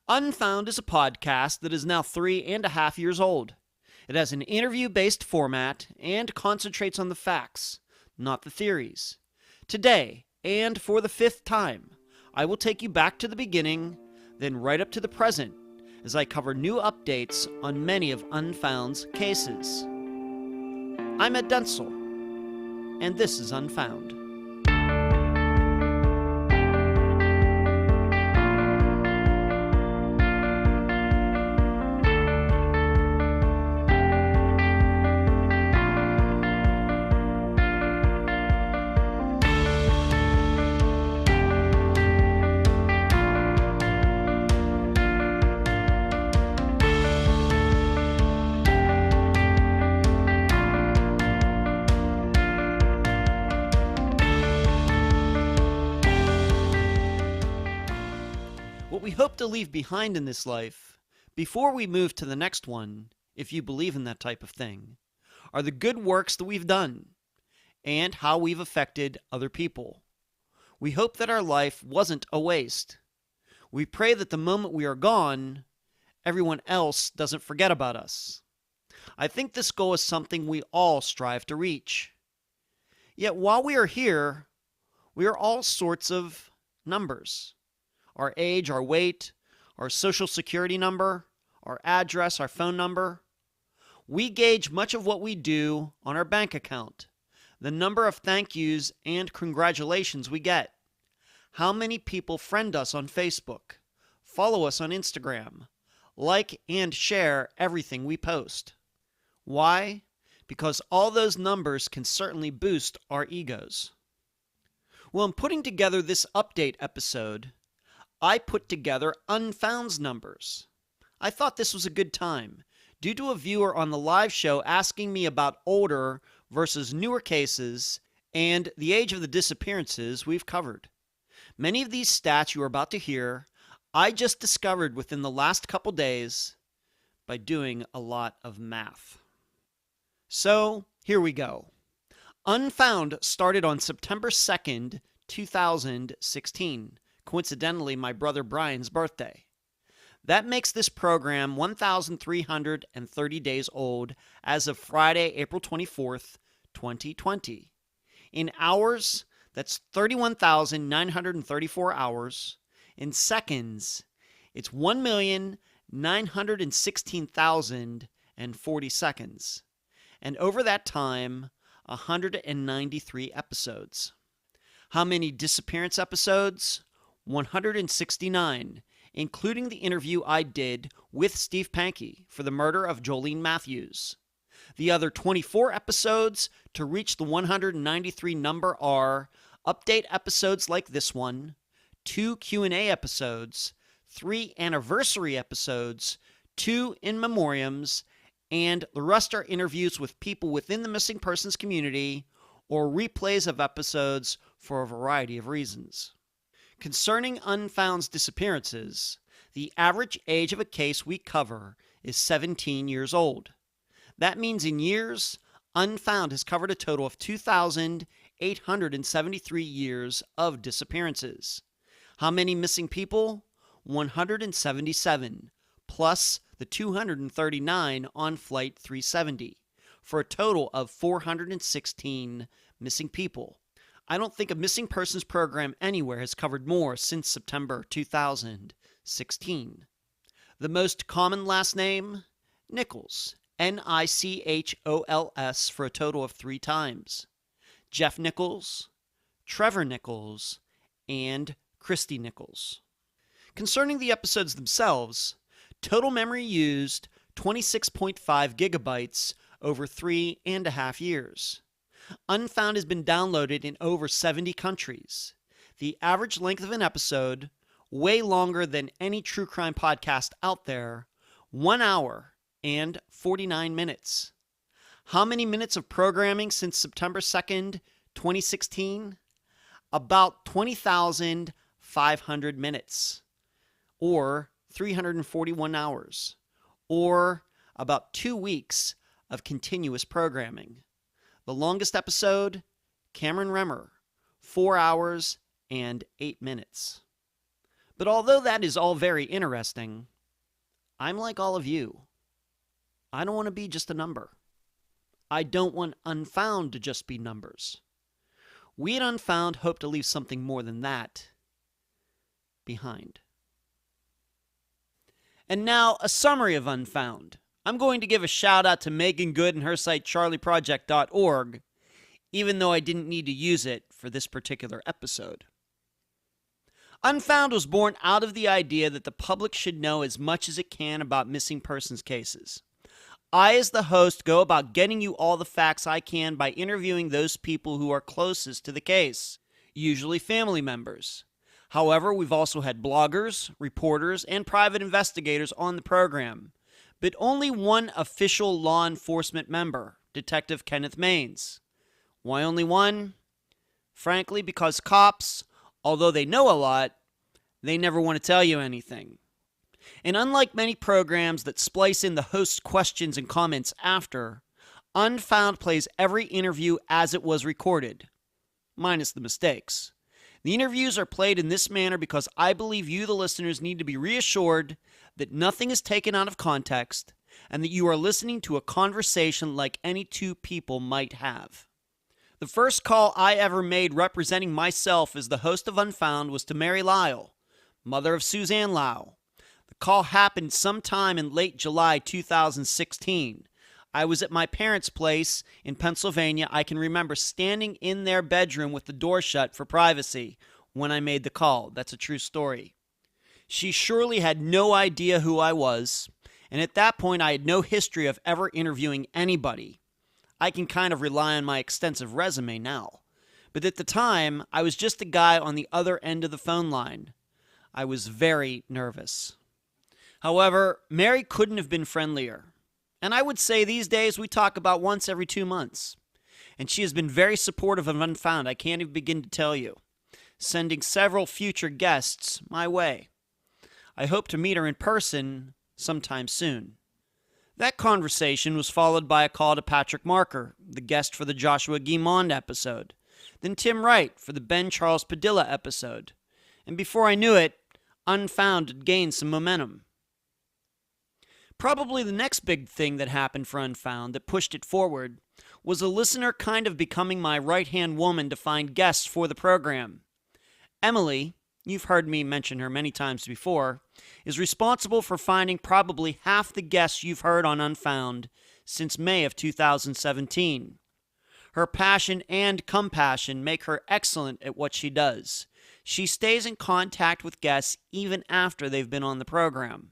Unfound is a podcast that is now 3.5 years old. It has an interview-based format and concentrates on the facts, not the theories. Today, and for the 5th time, I will take you back to the beginning, then right up to the present, as I cover new updates on many of Unfound's cases. I'm Ed Denzel, and this is Unfound. What we hope to leave behind in this life, before we move to the next one, if you believe in that type of thing, are the good works that we've done and how we've affected other people. We hope that our life wasn't a waste. We pray that the moment we are gone, everyone else doesn't forget about us. I think this goal is something we all strive to reach. Yet while we are here, we are all sorts of numbers. Our age, our weight, our social security number, our address, our phone number. We gauge much of what we do on our bank account, the number of thank yous and congratulations we get, how many people friend us on Facebook, follow us on Instagram, like and share everything we post. Why? Because all those numbers can certainly boost our egos. Well, in putting together this update episode, I put together Unfound's numbers. I thought this was a good time, due to a viewer on the live show asking me about older versus newer cases and the age of the disappearances we've covered. Many of these stats you are about to hear, I just discovered within the last couple days by doing a lot of math. So, here we go. Unfound started on September 2nd, 2016. Coincidentally, my brother Brian's birthday. That makes this program 1,330 days old as of Friday, April 24th, 2020. In hours, that's 31,934 hours. In seconds, it's 1,916,040 seconds. And over that time, 193 episodes. How many disappearance episodes? 169, including the interview I did with Steve Pankey for the murder of Jolene Matthews. The other 24 episodes to reach the 193 number are update episodes like this one, 2 Q&A episodes, 3 anniversary episodes, 2 in memoriams, and the rest are interviews with people within the missing persons community or replays of episodes for a variety of reasons. Concerning Unfound's disappearances, the average age of a case we cover is 17 years old. That means in years, Unfound has covered a total of 2,873 years of disappearances. How many missing people? 177, plus the 239 on Flight 370, for a total of 416 missing people. I don't think a missing persons program anywhere has covered more since September 2016. The most common last name? Nichols. Nichols, for a total of 3 times. Jeff Nichols, Trevor Nichols, and Christy Nichols. Concerning the episodes themselves, total memory used 26.5 gigabytes over 3.5 years. Unfound has been downloaded in over 70 countries. The average length of an episode, way longer than any true crime podcast out there, 1 hour and 49 minutes. How many minutes of programming since September 2nd, 2016? About 20,500 minutes, or 341 hours, or about 2 weeks of continuous programming. The longest episode, Cameron Remmer, 4 hours and 8 minutes. But although that is all very interesting, I'm like all of you. I don't want to be just a number. I don't want Unfound to just be numbers. We at Unfound hope to leave something more than that behind. And now, a summary of Unfound. I'm going to give a shout out to Megan Good and her site charlieproject.org, even though I didn't need to use it for this particular episode. Unfound was born out of the idea that the public should know as much as it can about missing persons cases. I, as the host, go about getting you all the facts I can by interviewing those people who are closest to the case, usually family members. However, we've also had bloggers, reporters, and private investigators on the program, but only one official law enforcement member, Detective Kenneth Maines. Why only one? Frankly, because cops, although they know a lot, they never want to tell you anything. And unlike many programs that splice in the host's questions and comments after, Unfound plays every interview as it was recorded, minus the mistakes. The interviews are played in this manner because I believe you, the listeners, need to be reassured that nothing is taken out of context and that you are listening to a conversation like any two people might have. The first call I ever made representing myself as the host of Unfound was to Mary Lyle, mother of Suzanne Lyle. The call happened sometime in late July 2016. I was at my parents' place in Pennsylvania. I can remember standing in their bedroom with the door shut for privacy when I made the call. That's a true story. She surely had no idea who I was, and at that point I had no history of ever interviewing anybody. I can kind of rely on my extensive resume now. But at the time, I was just a guy on the other end of the phone line. I was very nervous. However, Mary couldn't have been friendlier. And I would say these days we talk about once every 2 months. And she has been very supportive of Unfound, I can't even begin to tell you, sending several future guests my way. I hope to meet her in person sometime soon. That conversation was followed by a call to Patrick Marker, the guest for the Joshua Guimond episode, then Tim Wright for the Ben Charles Padilla episode. And before I knew it, Unfound had gained some momentum. Probably the next big thing that happened for Unfound that pushed it forward was a listener kind of becoming my right-hand woman to find guests for the program. Emily, you've heard me mention her many times before, is responsible for finding probably half the guests you've heard on Unfound since May of 2017. Her passion and compassion make her excellent at what she does. She stays in contact with guests even after they've been on the program.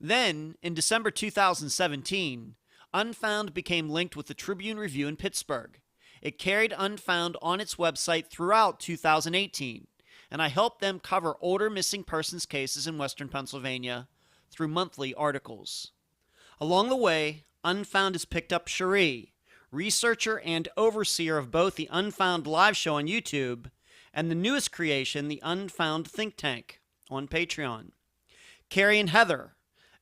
Then, in December 2017, Unfound became linked with the Tribune-Review in Pittsburgh. It carried Unfound on its website throughout 2018, and I helped them cover older missing persons cases in Western Pennsylvania through monthly articles. Along the way, Unfound has picked up Cherie, researcher and overseer of both the Unfound live show on YouTube and the newest creation, the Unfound Think Tank, on Patreon. Carrie and Heather,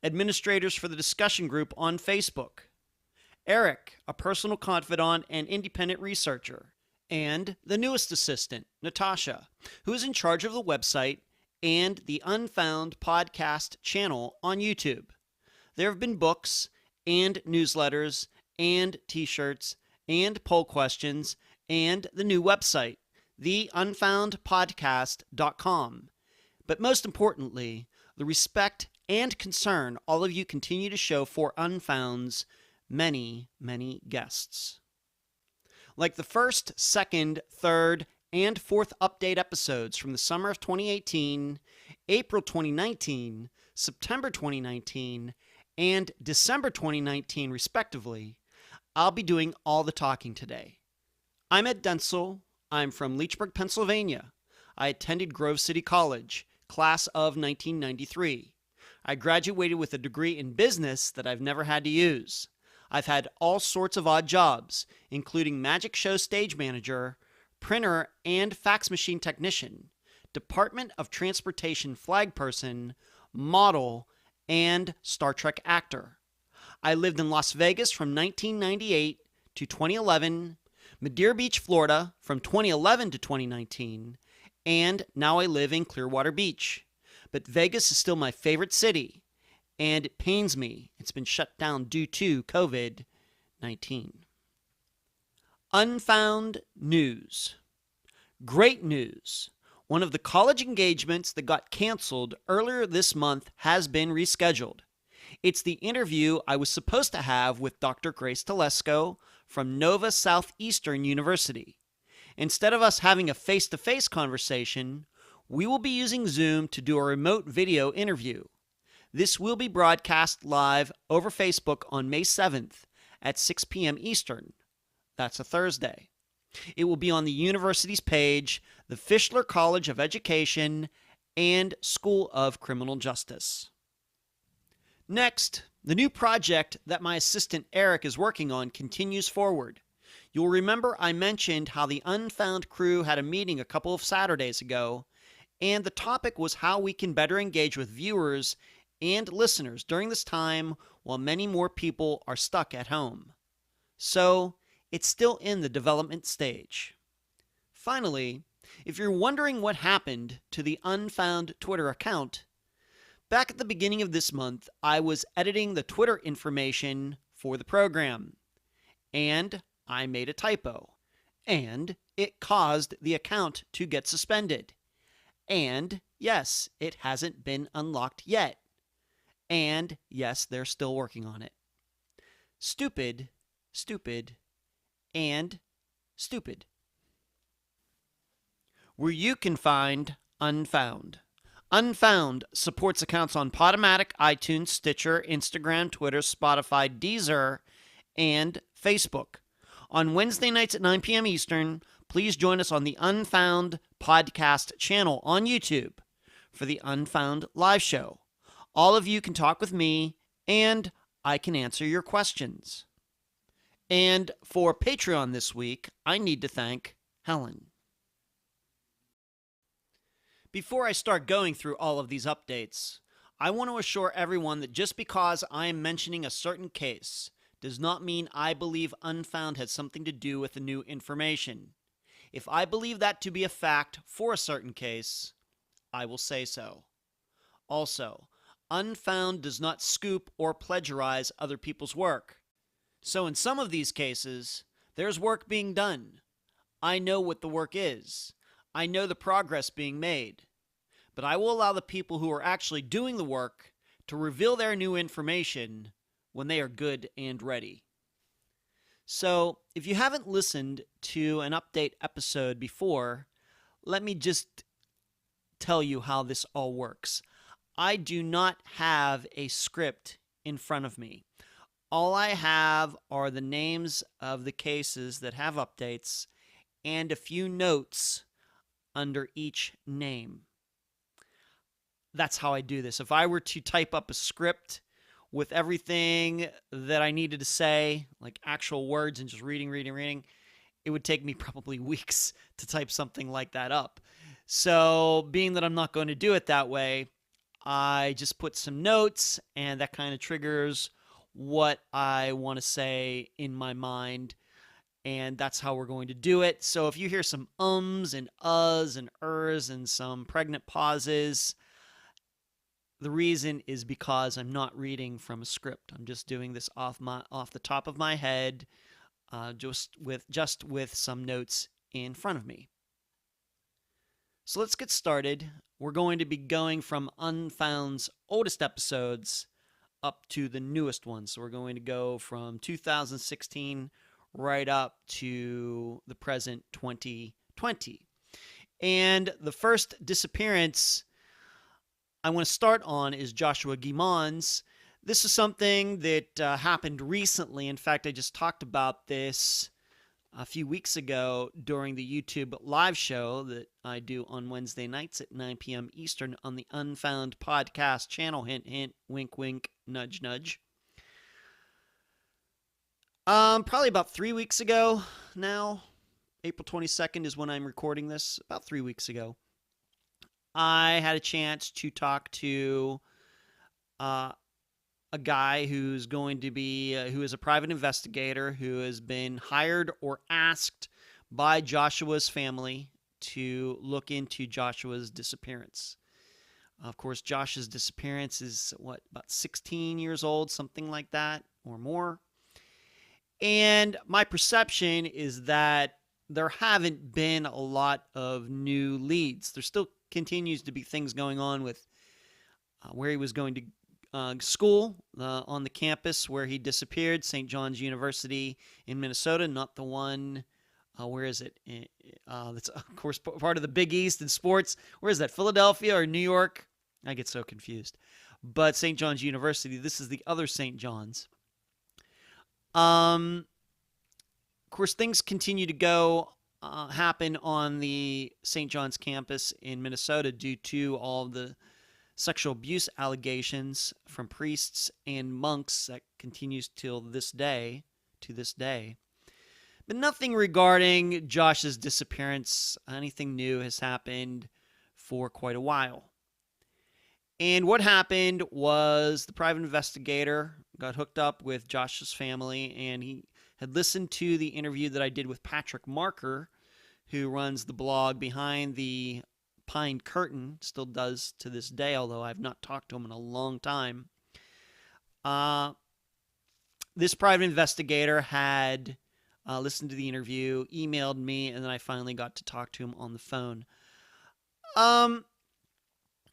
administrators for the discussion group on Facebook. Eric, a personal confidant and independent researcher. And the newest assistant, Natasha, who is in charge of the website and the Unfound podcast channel on YouTube. There have been books and newsletters and t-shirts and poll questions and the new website, theunfoundpodcast.com. But most importantly, the respect and concern all of you continue to show for Unfound's many, many guests. Like the first, second, third, and fourth update episodes from the summer of 2018, April 2019, September 2019, and December 2019, respectively, I'll be doing all the talking today. I'm Ed Dentzel. I'm from Leechburg, Pennsylvania. I attended Grove City College, class of 1993. I graduated with a degree in business that I've never had to use. I've had all sorts of odd jobs, including magic show stage manager, printer and fax machine technician, Department of Transportation flag person, model, and Star Trek actor. I lived in Las Vegas from 1998 to 2011, Madeira Beach, Florida from 2011 to 2019, and now I live in Clearwater Beach. but Vegas is still my favorite city, and it pains me it's been shut down due to COVID-19. Unfound news. Great news. One of the college engagements that got canceled earlier this month has been rescheduled. It's the interview I was supposed to have with Dr. Grace Telesco from Nova Southeastern University. Instead of us having a face-to-face conversation, we will be using Zoom to do a remote video interview. This will be broadcast live over Facebook on May 7th at 6 p.m. Eastern. That's a Thursday. It will be on the university's page, the Fischler College of Education, and School of Criminal Justice. Next, the new project that my assistant Eric is working on continues forward. You'll remember I mentioned how the Unfound crew had a meeting a couple of Saturdays ago, and the topic was how we can better engage with viewers and listeners during this time while many more people are stuck at home. So, it's still in the development stage. Finally, if you're wondering what happened to the Unfound Twitter account, back at the beginning of this month, I was editing the Twitter information for the program, and I made a typo, and it caused the account to get suspended. And yes, it hasn't been unlocked yet. And yes, they're still working on it. Stupid, stupid, and stupid. Where you can find Unfound. Unfound supports accounts on Podomatic, iTunes, Stitcher, Instagram, Twitter, Spotify, Deezer, and Facebook. On Wednesday nights at 9 p.m. Eastern, please join us on the Unfound podcast channel on YouTube for the Unfound live show. All of you can talk with me, and I can answer your questions. And for Patreon this week, I need to thank Helen. Before I start going through all of these updates, I want to assure everyone that just because I am mentioning a certain case does not mean I believe Unfound has something to do with the new information. If I believe that to be a fact for a certain case, I will say so. Also, Unfound does not scoop or plagiarize other people's work. So in some of these cases, there's work being done. I know what the work is. I know the progress being made. But I will allow the people who are actually doing the work to reveal their new information when they are good and ready. So, if you haven't listened to an update episode before, let me just tell you how this all works. I do not have a script in front of me. All I have are the names of the cases that have updates and a few notes under each name. That's how I do this. If I were to type up a script with everything that I needed to say, like actual words and just reading, it would take me probably weeks to type something like that up. So being that I'm not going to do it that way, I just put some notes, and that kind of triggers what I want to say in my mind, and that's how we're going to do it. So if you hear some ums and uhs and ers and some pregnant pauses, the reason is because I'm not reading from a script. I'm just doing this off the top of my head, just with some notes in front of me. So let's get started. We're going to be going from Unfound's oldest episodes up to the newest ones. So we're going to go from 2016 right up to the present 2020. And the first disappearance I want to start on is Joshua Guimond's. This is something that happened recently. In fact, I just talked about this a few weeks ago during the YouTube live show that I do on Wednesday nights at 9 p.m. Eastern on the Unfound podcast channel. Hint, hint, wink, wink, nudge, nudge. Probably about 3 weeks ago now. April 22nd is when I'm recording this. About 3 weeks ago, I had a chance to talk to a guy who's going to be, who is a private investigator who has been hired or asked by Joshua's family to look into Joshua's disappearance. Of course, Josh's disappearance is about 16 years old, something like that, or more. And my perception is that there haven't been a lot of new leads. There still continues to be things going on with where he was going to school on the campus where he disappeared, St. John's University in Minnesota, not the one. Where is it? That's, of course, part of the Big East in sports. Where is that? Philadelphia or New York? I get so confused. But St. John's University, this is the other St. John's. Of course, things continue to happen on the St. John's campus in Minnesota due to all the sexual abuse allegations from priests and monks that continues to this day. But nothing regarding Josh's disappearance, anything new has happened for quite a while. And what happened was the private investigator got hooked up with Josh's family, and he had listened to the interview that I did with Patrick Marker, who runs the blog Behind the Pine Curtain, still does to this day, although I've not talked to him in a long time. This private investigator had listened to the interview, emailed me, and then I finally got to talk to him on the phone.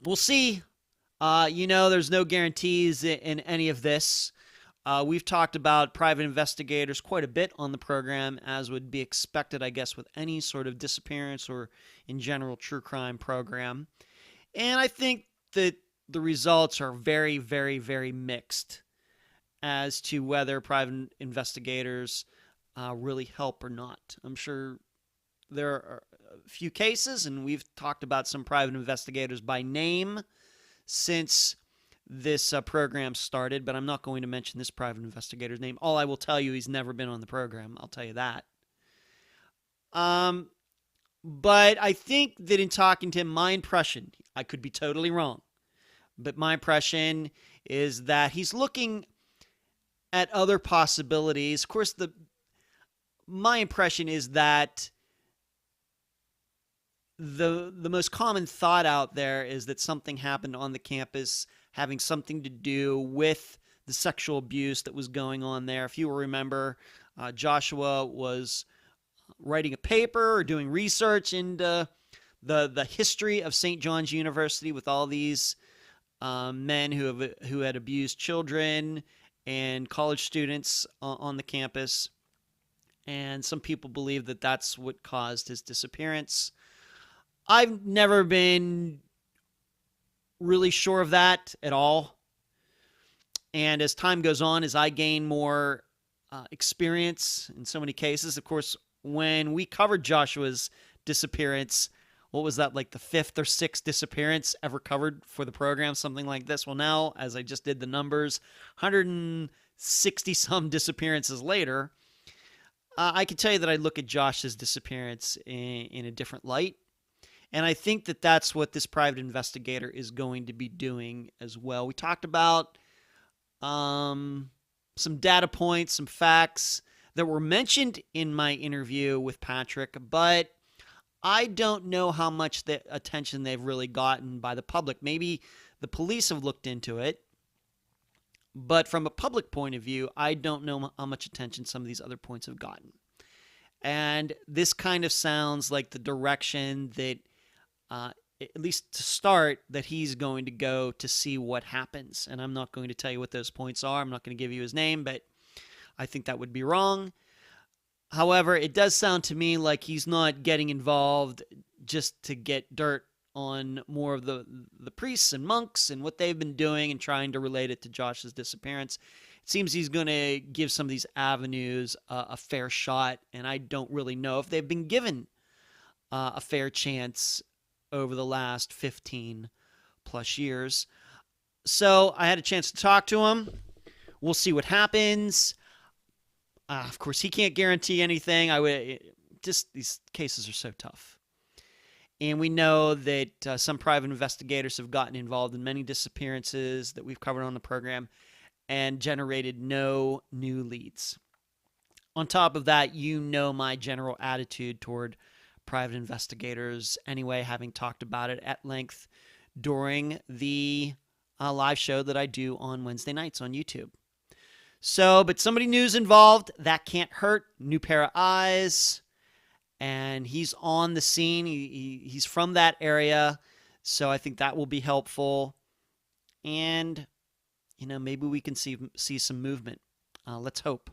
We'll see. There's no guarantees in any of this. We've talked about private investigators quite a bit on the program, as would be expected, I guess, with any sort of disappearance or, in general, true crime program. And I think that the results are very, very, very mixed as to whether private investigators really help or not. I'm sure there are a few cases, and we've talked about some private investigators by name since this program started, but I'm not going to mention this private investigator's name. All I will tell you, he's never been on the program. I'll tell you that. But I think that in talking to him, my impression, I could be totally wrong, but my impression is that he's looking at other possibilities. Of course, my impression is that the most common thought out there is that something happened on the campus having something to do with the sexual abuse that was going on there. If you will remember, Joshua was writing a paper or doing research into the history of St. John's University with all these men who had abused children and college students on the campus. And some people believe that that's what caused his disappearance. I've never been really sure of that at all. And as time goes on, as I gain more experience in so many cases, of course, when we covered Joshua's disappearance, what was that, like the 5th or 6th disappearance ever covered for the program, something like this? Well, now, as I just did the numbers, 160 some disappearances later, I can tell you that I look at Josh's disappearance in a different light. And I think that that's what this private investigator is going to be doing as well. We talked about some data points, some facts that were mentioned in my interview with Patrick, but I don't know how much attention they've really gotten by the public. Maybe the police have looked into it, but from a public point of view, I don't know how much attention some of these other points have gotten. And this kind of sounds like the direction that, at least to start, that he's going to go to see what happens. And I'm not going to tell you what those points are. I'm not going to give you his name, but I think that would be wrong. However, it does sound to me like he's not getting involved just to get dirt on more of the priests and monks and what they've been doing and trying to relate it to Josh's disappearance. It seems he's going to give some of these avenues a fair shot, and I don't really know if they've been given a fair chance over the last 15 plus years. So I had a chance to talk to him. We'll see what happens. Of course, he can't guarantee anything. These cases are so tough. And we know that some private investigators have gotten involved in many disappearances that we've covered on the program and generated no new leads. On top of that, you know my general attitude toward private investigators anyway, having talked about it at length during the live show that I do on Wednesday nights on YouTube. So, but somebody new's involved. That can't hurt. New pair of eyes. And he's on the scene. He's from that area. So I think that will be helpful. And, maybe we can see some movement. Let's hope.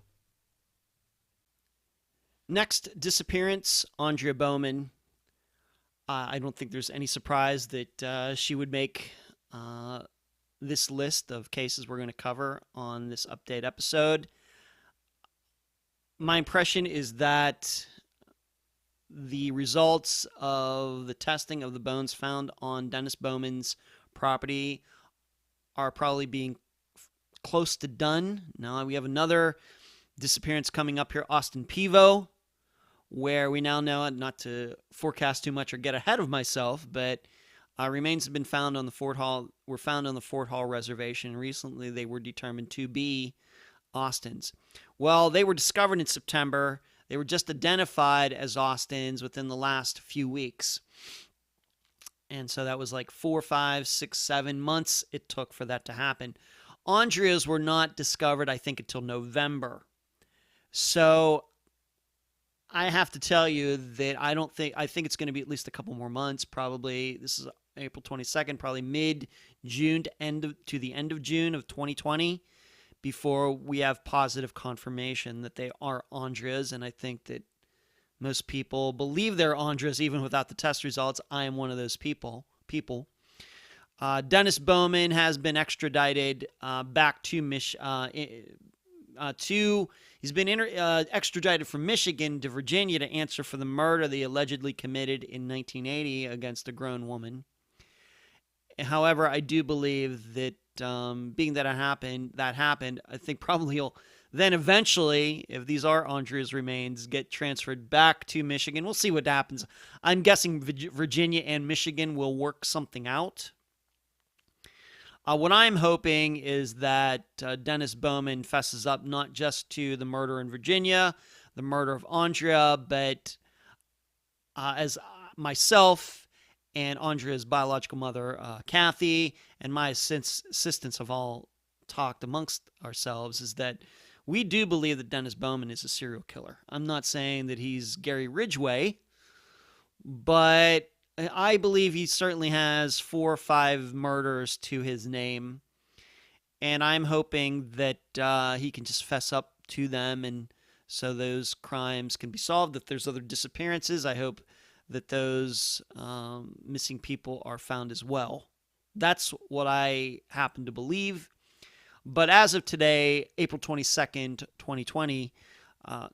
Next disappearance, Andrea Bowman. I don't think there's any surprise that she would make this list of cases we're going to cover on this update episode. My impression is that the results of the testing of the bones found on Dennis Bowman's property are probably being close to done. Now we have another disappearance coming up here, Austin Pivo, where we now know, not to forecast too much or get ahead of myself, but remains have been found on the Fort Hall reservation. Recently, they were determined to be Austin's. Well, they were discovered in September. They were just identified as Austin's within the last few weeks. And so that was like 4, 5, 6, 7 months it took for that to happen. Andrea's were not discovered, I think, until November. So I have to tell you that I think it's going to be at least a couple more months, probably. This is April 22nd, probably mid-June to the end of June of 2020 before we have positive confirmation that they are Andrea's. And I think that most people believe they're Andrea's even without the test results. I am one of those people. Dennis Bowman has been extradited back to he's been extradited from Michigan to Virginia to answer for the murder they allegedly committed in 1980 against a grown woman. However, I do believe that being that happened, I think probably he'll then eventually, if these are Andrea's remains, get transferred back to Michigan. We'll see what happens. I'm guessing Virginia and Michigan will work something out. What I'm hoping is that Dennis Bowman fesses up not just to the murder in Virginia, the murder of Andrea, but as myself and Andrea's biological mother, Kathy, and my assistants have all talked amongst ourselves, is that we do believe that Dennis Bowman is a serial killer. I'm not saying that he's Gary Ridgway, but I believe he certainly has 4 or 5 murders to his name, and I'm hoping that he can just fess up to them, and so those crimes can be solved. If there's other disappearances, I hope that those missing people are found as well. That's what I happen to believe. But as of today, April 22nd, 2020,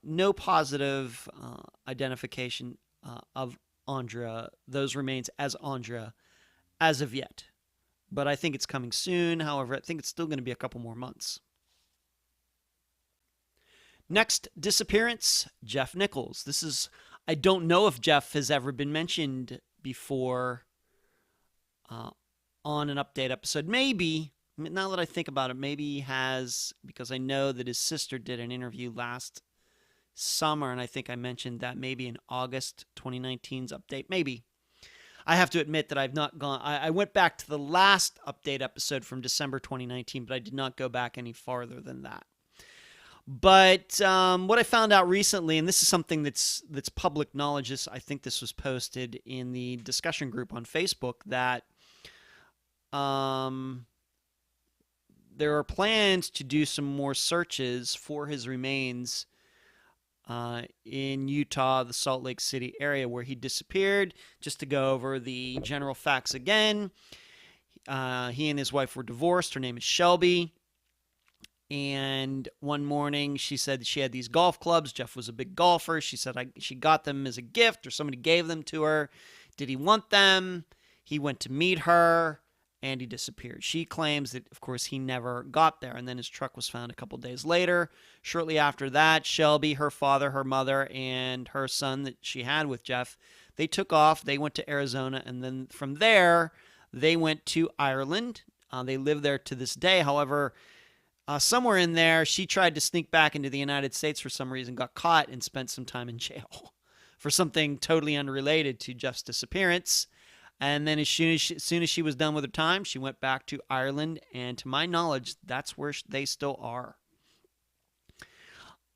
no positive identification of Andrea, those remains as Andrea, as of yet. But I think it's coming soon. However, I think it's still going to be a couple more months. Next disappearance, Jeff Nichols. I don't know if Jeff has ever been mentioned before on an update episode. Maybe, now that I think about it, maybe he has, because I know that his sister did an interview last summer, and I think I mentioned that maybe in August 2019's update. Maybe. I have to admit that I've not gone. I went back to the last update episode from December 2019, but I did not go back any farther than that. But what I found out recently, and this is something that's public knowledge, I think this was posted in the discussion group on Facebook, that there are plans to do some more searches for his remains in Utah, the Salt Lake City area where he disappeared. Just to go over the general facts again, he and his wife were divorced. Her name is Shelby. And one morning she said she had these golf clubs. Jeff was a big golfer. She said she got them as a gift, or somebody gave them to her. Did he want them? He went to meet her, and he disappeared. She claims that, of course, he never got there, and then his truck was found a couple days later. Shortly after that, Shelby, her father, her mother, and her son that she had with Jeff, they took off. They went to Arizona, and then from there, they went to Ireland. They live there to this day. However, somewhere in there, she tried to sneak back into the United States for some reason, got caught, and spent some time in jail for something totally unrelated to Jeff's disappearance. And then as soon as she was done with her time, she went back to Ireland. And to my knowledge, that's where they still are.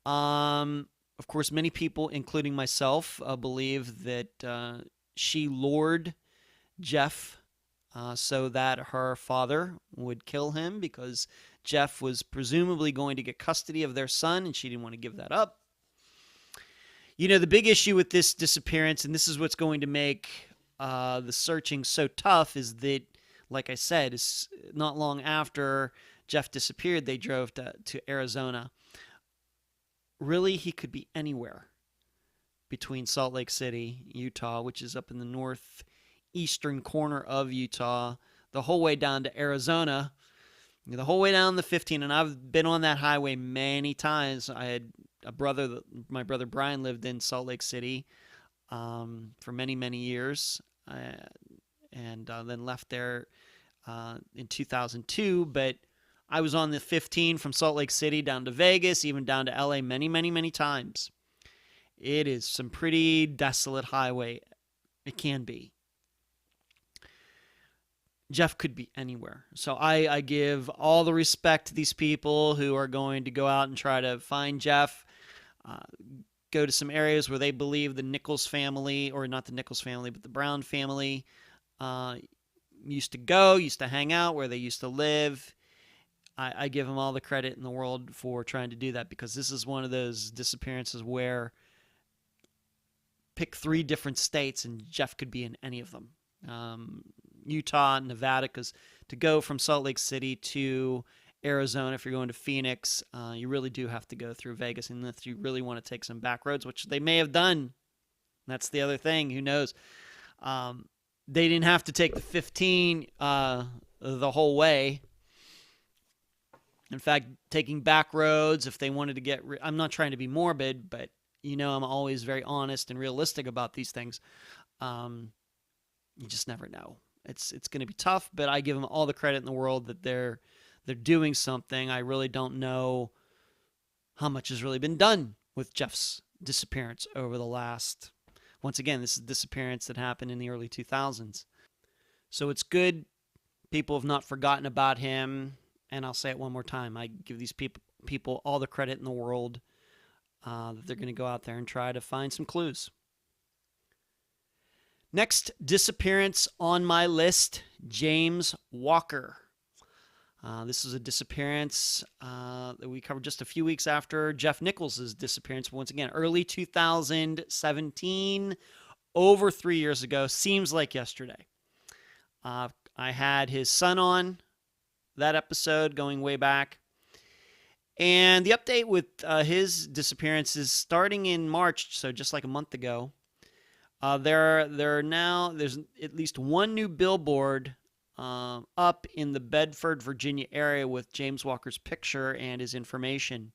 Of course, many people, including myself, believe that she lured Jeff so that her father would kill him because Jeff was presumably going to get custody of their son and she didn't want to give that up. You know, the big issue with this disappearance, and this is what's going to make the searching so tough, is that, like I said, is not long after Jeff disappeared, they drove to Arizona. Really, he could be anywhere between Salt Lake City, Utah, which is up in the northeastern corner of Utah, the whole way down to Arizona, the whole way down the 15. And I've been on that highway many times. I had a brother, my brother Brian lived in Salt Lake City for many, many years, and then left there in 2002. But I was on the 15 from Salt Lake City down to Vegas, even down to LA many, many, many times. It is some pretty desolate highway. It can be. Jeff could be anywhere. So I give all the respect to these people who are going to go out and try to find Jeff, go to some areas where they believe the Nichols family, or not the Nichols family, but the Brown family used to hang out, where they used to live. I give them all the credit in the world for trying to do that, because this is one of those disappearances where pick 3 different states and Jeff could be in any of them. Utah, Nevada, because to go from Salt Lake City to Arizona, if you're going to Phoenix, you really do have to go through Vegas, and if you really want to take some back roads, which they may have done. That's the other thing. Who knows? They didn't have to take the 15 the whole way. In fact, taking back roads, if they wanted to get... I'm not trying to be morbid, but I'm always very honest and realistic about these things. You just never know. It's going to be tough, but I give them all the credit in the world that they're doing something. I really don't know how much has really been done with Jeff's disappearance over the last... Once again, this is a disappearance that happened in the early 2000s. So it's good people have not forgotten about him. And I'll say it one more time. I give these people all the credit in the world that they're going to go out there and try to find some clues. Next disappearance on my list, James Walker. This is a disappearance that we covered just a few weeks after Jeff Nichols' disappearance. Once again, early 2017, over 3 years ago. Seems like yesterday. I had his son on that episode going way back. And the update with his disappearance is starting in March, so just like a month ago. There's at least one new billboard up in the Bedford, Virginia area with James Walker's picture and his information.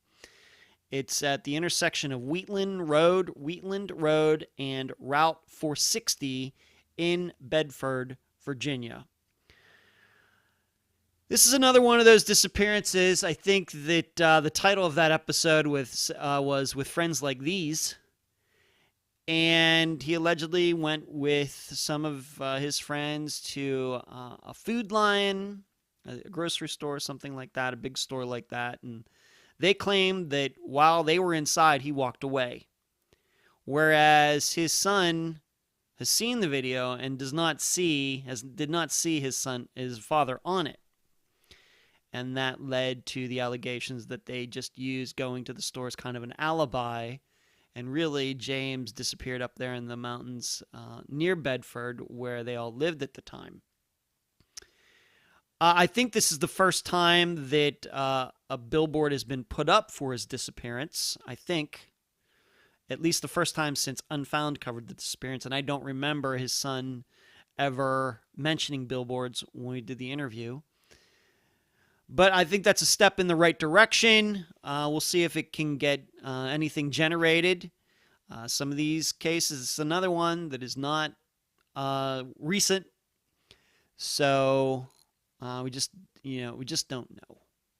It's at the intersection of Wheatland Road, and Route 460 in Bedford, Virginia. This is another one of those disappearances. I think that the title of that episode was With Friends Like These. And he allegedly went with some of his friends to a Food Lion, a grocery store, something like that, a big store like that. And they claimed that while they were inside, he walked away. Whereas his son has seen the video and did not see his father on it. And that led to the allegations that they just used going to the store as kind of an alibi. And really, James disappeared up there in the mountains near Bedford, where they all lived at the time. I think this is the first time that a billboard has been put up for his disappearance. I think. At least the first time since Unfound covered the disappearance. And I don't remember his son ever mentioning billboards when we did the interview. But I think that's a step in the right direction. We'll see if it can get anything generated. Some of these cases, it's another one that is not recent. So we just don't know.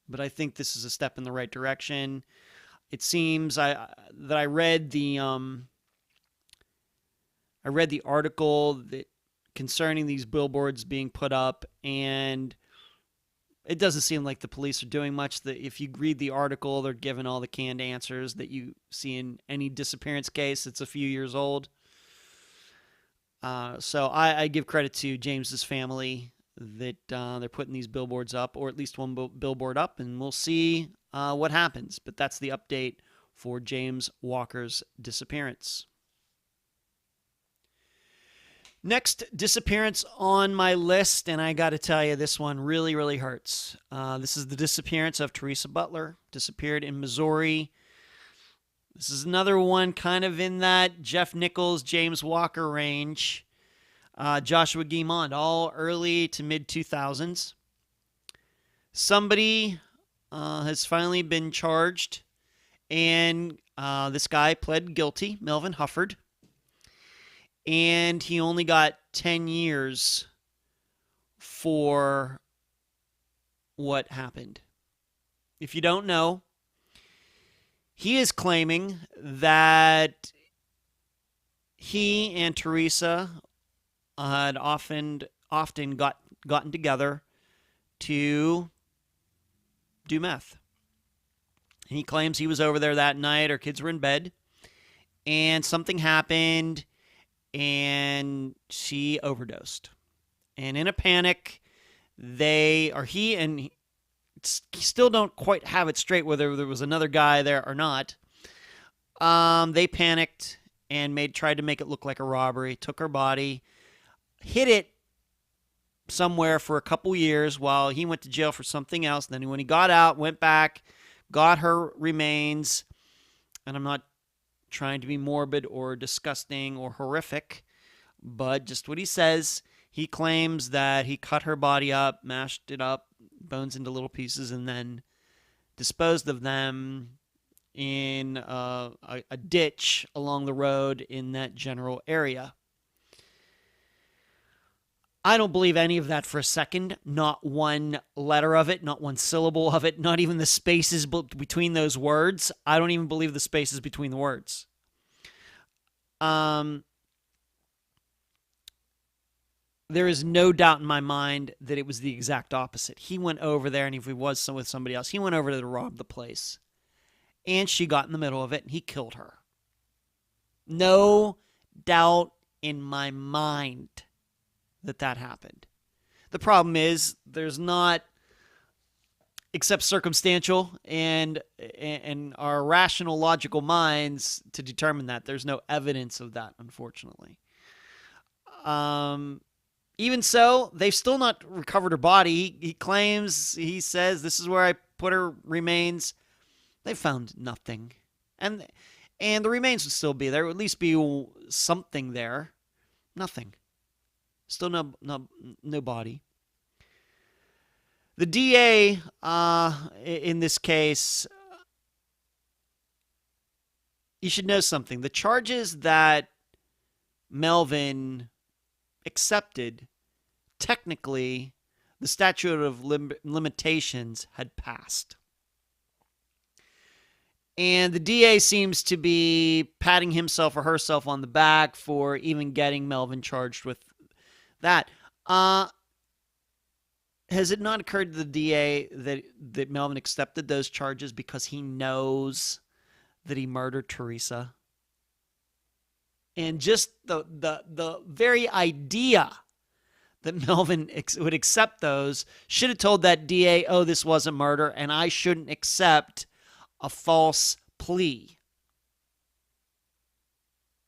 But I think this is a step in the right direction. It seems that I read the article that concerning these billboards being put up, and it doesn't seem like the police are doing much. If you read the article, they're giving all the canned answers that you see in any disappearance case that's a few years old. So I give credit to James's family that they're putting these billboards up, or at least one billboard up, and we'll see what happens. But that's the update for James Walker's disappearance. Next disappearance on my list, and I got to tell you, this one really, really hurts. This is the disappearance of Teresa Butler, disappeared in Missouri. This is another one kind of in that Jeff Nichols, James Walker range. Joshua Guimond, all early to mid-2000s. Somebody has finally been charged, and this guy pled guilty, Melvin Hufford. And he only got 10 years for what happened. If you don't know, he is claiming that he and Teresa had often gotten together to do meth. And he claims he was over there that night, our kids were in bed, and something happened, and she overdosed. And in a panic, he still don't quite have it straight whether there was another guy there or not. They panicked and tried to make it look like a robbery, took her body, hid it somewhere for a couple years while he went to jail for something else. And then when he got out, went back, got her remains, and I'm not trying to be morbid or disgusting or horrific, but just what he says. He claims that he cut her body up, mashed it up, bones into little pieces, and then disposed of them in a ditch along the road in that general area. I don't believe any of that for a second. Not one letter of it, not one syllable of it, not even the spaces between those words. I don't even believe the spaces between the words. There is no doubt in my mind that it was the exact opposite. He went over there, and if he was with somebody else, he went over to rob the place. And she got in the middle of it, and he killed her. No doubt in my mind that happened. The problem is there's not, except circumstantial and our rational, logical minds to determine that. There's no evidence of that, unfortunately. Even so, they've still not recovered her body. He says, this is where I put her remains. They found nothing. And the remains would still be there. There would at least be something there. Nothing. Still no body. The DA, in this case, you should know something. The charges that Melvin accepted, technically, the statute of limitations had passed. And the DA seems to be patting himself or herself on the back for even getting Melvin charged with that. Has it not occurred to the DA that Melvin accepted those charges because he knows that he murdered Teresa? And just the very idea that Melvin would accept those should have told that DA, oh, this wasn't murder, and I shouldn't accept a false plea.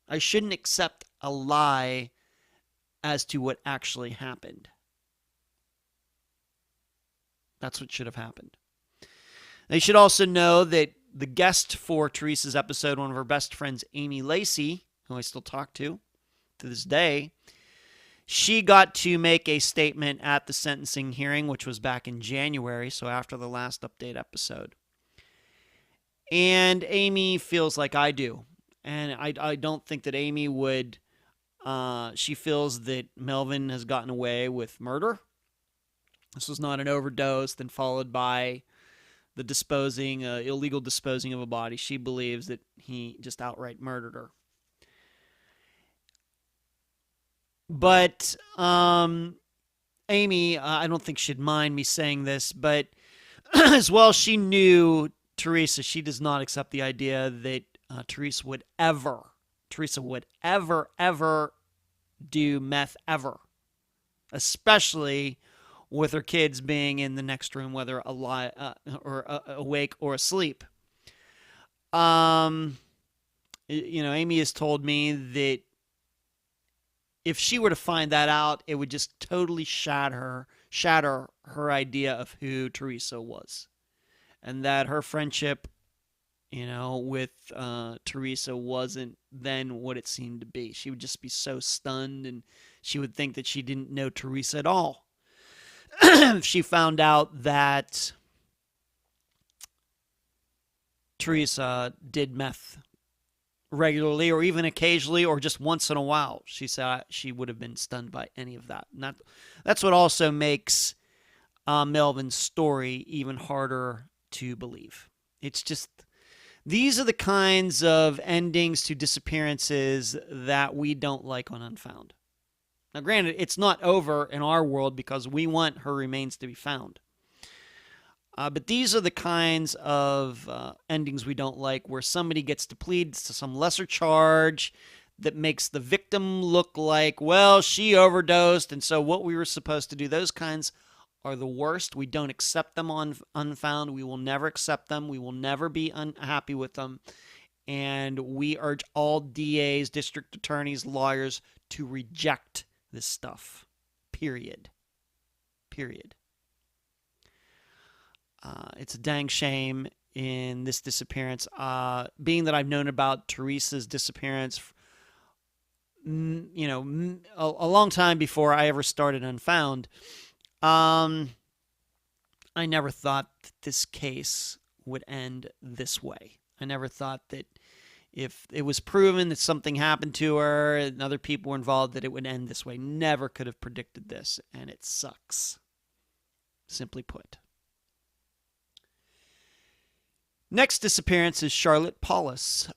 I shouldn't accept a lie as to what actually happened. That's what should have happened. They should also know that the guest for Teresa's episode, one of her best friends, Amy Lacey, who I still talk to this day, she got to make a statement at the sentencing hearing, which was back in January, so after the last update episode. And Amy feels like I do. And I don't think that Amy would. She feels that Melvin has gotten away with murder. This was not an overdose, then followed by the illegal disposing of a body. She believes that he just outright murdered her. But Amy, I don't think she'd mind me saying this, but as well, she knew Teresa. She does not accept the idea that Teresa would ever do meth ever, especially with her kids being in the next room, whether alive or awake or asleep. Um, Amy has told me that if she were to find that out, it would just totally shatter her idea of who Teresa was, and that her friendship, with Teresa wasn't then what it seemed to be. She would just be so stunned, and she would think that she didn't know Teresa at all. If she found out that Teresa did meth regularly or even occasionally or just once in a while, she said she would have been stunned by any of that. And that's what also makes Melvin's story even harder to believe. It's just, these are the kinds of endings to disappearances that we don't like on Unfound. Now, granted, it's not over in our world because we want her remains to be found. But these are the kinds of endings we don't like, where somebody gets to plead to some lesser charge that makes the victim look like, well, she overdosed, and so what we were supposed to do. Those kinds are the worst. We don't accept them on Unfound. We will never accept them. We will never be unhappy with them. And we urge all DAs, district attorneys, lawyers to reject this stuff. Period. It's a dang shame in this disappearance. Being that I've known about Teresa's disappearance, a long time before I ever started Unfound, I never thought that this case would end this way. I never thought that if it was proven that something happened to her and other people were involved, that it would end this way. Never could have predicted this, and it sucks. Simply put. Next disappearance is Charlotte Paulus.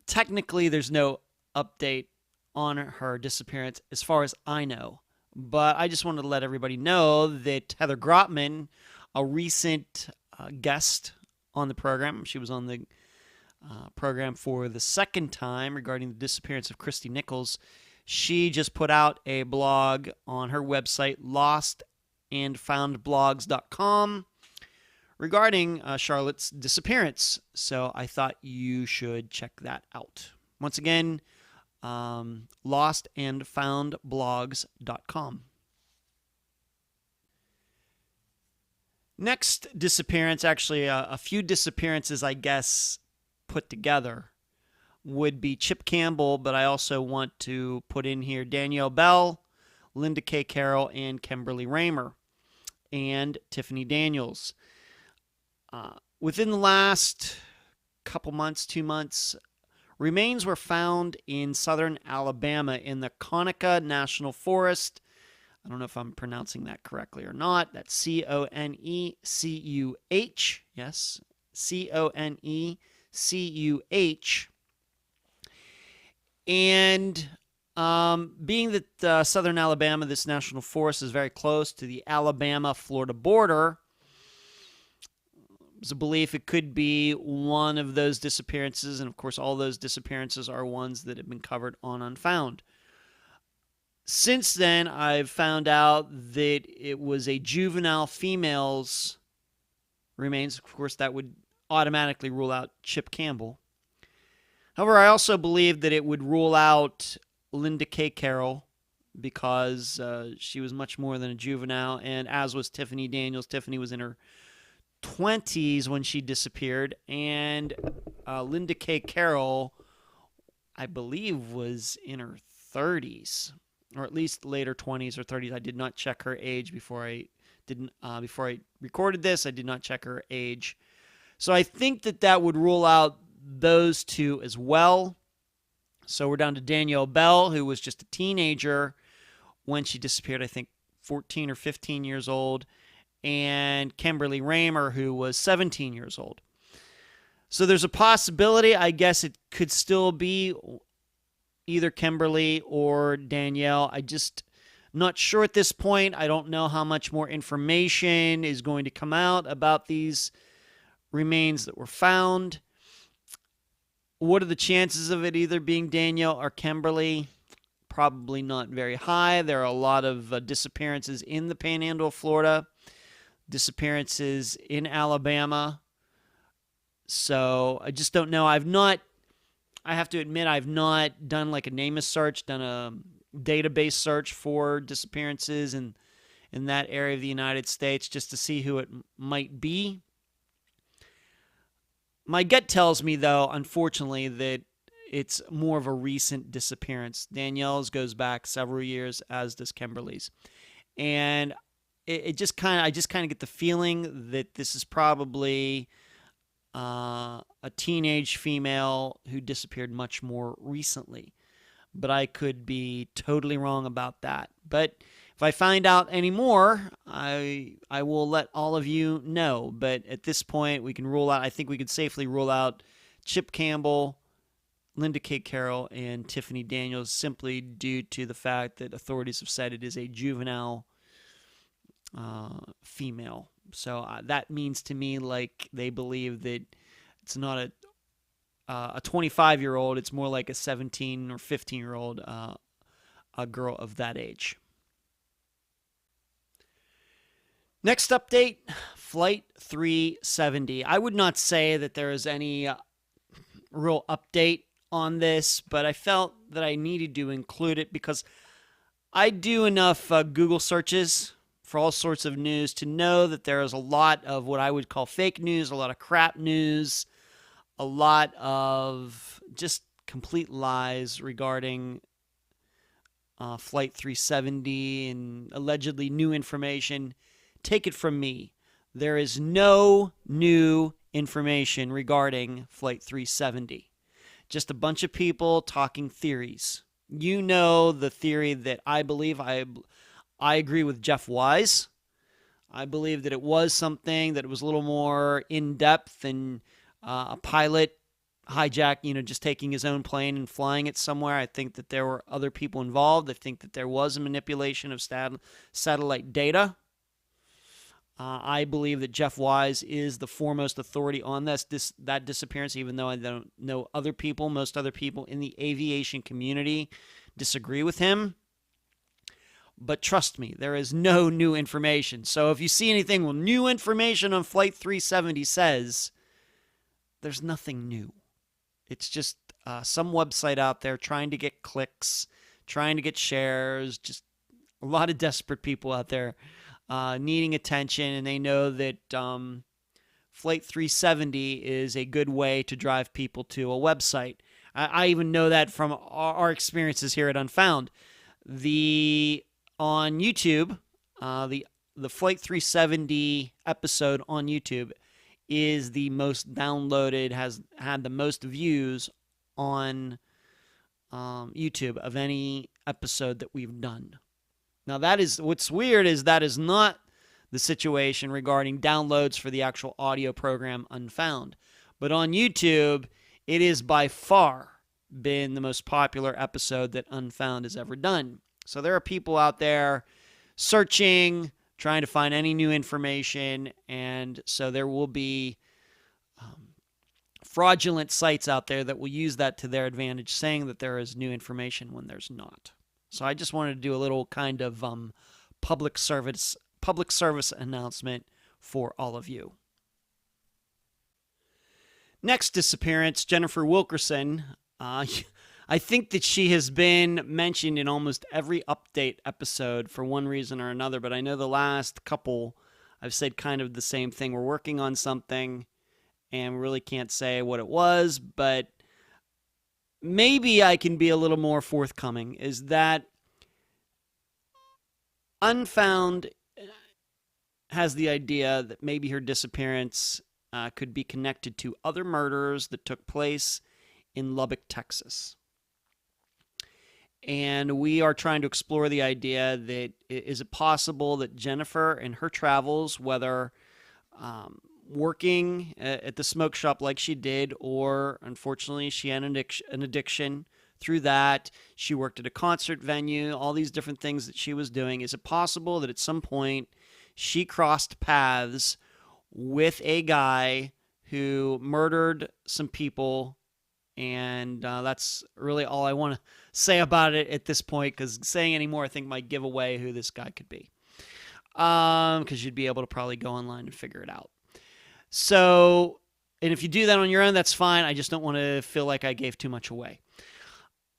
Technically, there's no update on her disappearance as far as I know. But I just wanted to let everybody know that Heather Grotman, a recent guest on the program, she was on the program for the second time regarding the disappearance of Christy Nichols. She just put out a blog on her website, lostandfoundblogs.com, regarding Charlotte's disappearance. So I thought you should check that out. Once again, lostandfoundblogs.com. Next disappearance, actually a few disappearances, I guess, put together, would be Chip Campbell, but I also want to put in here Danielle Bell, Linda K. Carroll, and Kimberly Raymer, and Tiffany Daniels. Within the last couple months, 2 months, remains were found in southern Alabama in the Conecuh National Forest. I don't know if I'm pronouncing that correctly or not. That's Conecuh. Yes, Conecuh. And being that southern Alabama, this national forest, is very close to the Alabama-Florida border, there's a belief it could be one of those disappearances, and of course all those disappearances are ones that have been covered on Unfound. Since then, I've found out that it was a juvenile female's remains. Of course, that would automatically rule out Chip Campbell. However, I also believe that it would rule out Linda K. Carroll because she was much more than a juvenile, and as was Tiffany Daniels. Tiffany was in her 20s when she disappeared, and Linda K. Carroll, I believe, was in her 30s, or at least later 20s or 30s. I did not check her age before I recorded this. I did not check her age, so I think that would rule out those two as well. So we're down to Danielle Bell, who was just a teenager when she disappeared. I think 14 or 15 years old. And Kimberly Raymer, who was 17 years old. So there's a possibility, I guess it could still be, either Kimberly or Danielle. I just not sure at this point. I don't know how much more information is going to come out about these remains that were found. What are the chances of it either being Danielle or Kimberly? Probably not very high. There are a lot of disappearances in the Panhandle of Florida, disappearances in Alabama. So I just don't know. I have to admit, I've not done like a NamUs search, done a database search for disappearances in that area of the United States just to see who it might be. My gut tells me, though, unfortunately, that it's more of a recent disappearance. Danielle's goes back several years, as does Kimberly's. And I just kind of get the feeling that this is probably a teenage female who disappeared much more recently. But I could be totally wrong about that. But if I find out any more, I will let all of you know. But at this point, we can rule out, I think we could safely rule out Chip Campbell, Linda K. Carroll, and Tiffany Daniels simply due to the fact that authorities have said it is a juvenile female. So that means to me like they believe that it's not a 25-year-old, it's more like a 17 or 15-year-old a girl of that age. Next update, Flight 370. I would not say that there is any real update on this, but I felt that I needed to include it because I do enough Google searches for all sorts of news to know that there is a lot of what I would call fake news, a lot of crap news, a lot of just complete lies regarding Flight 370 and allegedly new information. Take it from me. There is no new information regarding Flight 370. Just a bunch of people talking theories. You know the theory that I believe. I agree with Jeff Wise. I believe that it was something that was a little more in-depth than a pilot hijack, just taking his own plane and flying it somewhere. I think that there were other people involved. I think that there was a manipulation of satellite data. I believe that Jeff Wise is the foremost authority on that disappearance, even though I don't know other people. Most other people in the aviation community disagree with him. But trust me, there is no new information. So if you see anything, well, new information on Flight 370 says, there's nothing new. It's just some website out there trying to get clicks, trying to get shares, just a lot of desperate people out there needing attention, and they know that Flight 370 is a good way to drive people to a website. I even know that from our experiences here at Unfound. On YouTube, the Flight 370 episode on YouTube is the most downloaded, has had the most views on YouTube of any episode that we've done. Now, what's weird is that is not the situation regarding downloads for the actual audio program Unfound. But on YouTube, it is by far been the most popular episode that Unfound has ever done. So there are people out there searching, trying to find any new information, and so there will be fraudulent sites out there that will use that to their advantage, saying that there is new information when there's not. So I just wanted to do a little kind of public service announcement for all of you. Next disappearance, Jennifer Wilkerson. I think that she has been mentioned in almost every update episode for one reason or another, but I know the last couple I've said kind of the same thing. We're working on something and we really can't say what it was, but maybe I can be a little more forthcoming, is that Unfound has the idea that maybe her disappearance could be connected to other murders that took place in Lubbock, Texas. And we are trying to explore the idea that is it possible that Jennifer and her travels, whether working at the smoke shop like she did, or unfortunately she had an addiction through that. She worked at a concert venue, all these different things that she was doing. Is it possible that at some point she crossed paths with a guy who murdered some people? And that's really all I want to say about it at this point, because saying any more I think might give away who this guy could be. Because you'd be able to probably go online and figure it out. So, and if you do that on your own, that's fine. I just don't want to feel like I gave too much away.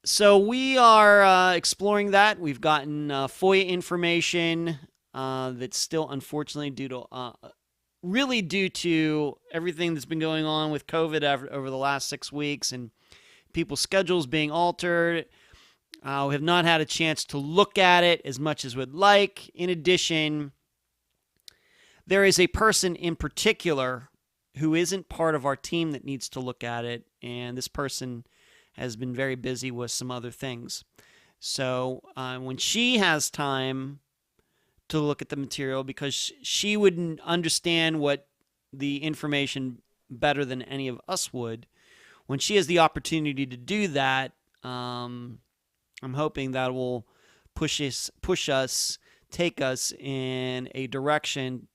So we are exploring that. We've gotten FOIA information that's still, unfortunately, really due to everything that's been going on with COVID over the last 6 weeks and people's schedules being altered. We have not had a chance to look at it as much as we'd like. In addition, there is a person in particular who isn't part of our team that needs to look at it, and this person has been very busy with some other things. So when she has time to look at the material, because she wouldn't understand what the information better than any of us would, when she has the opportunity to do that, I'm hoping that will push us, take us in a direction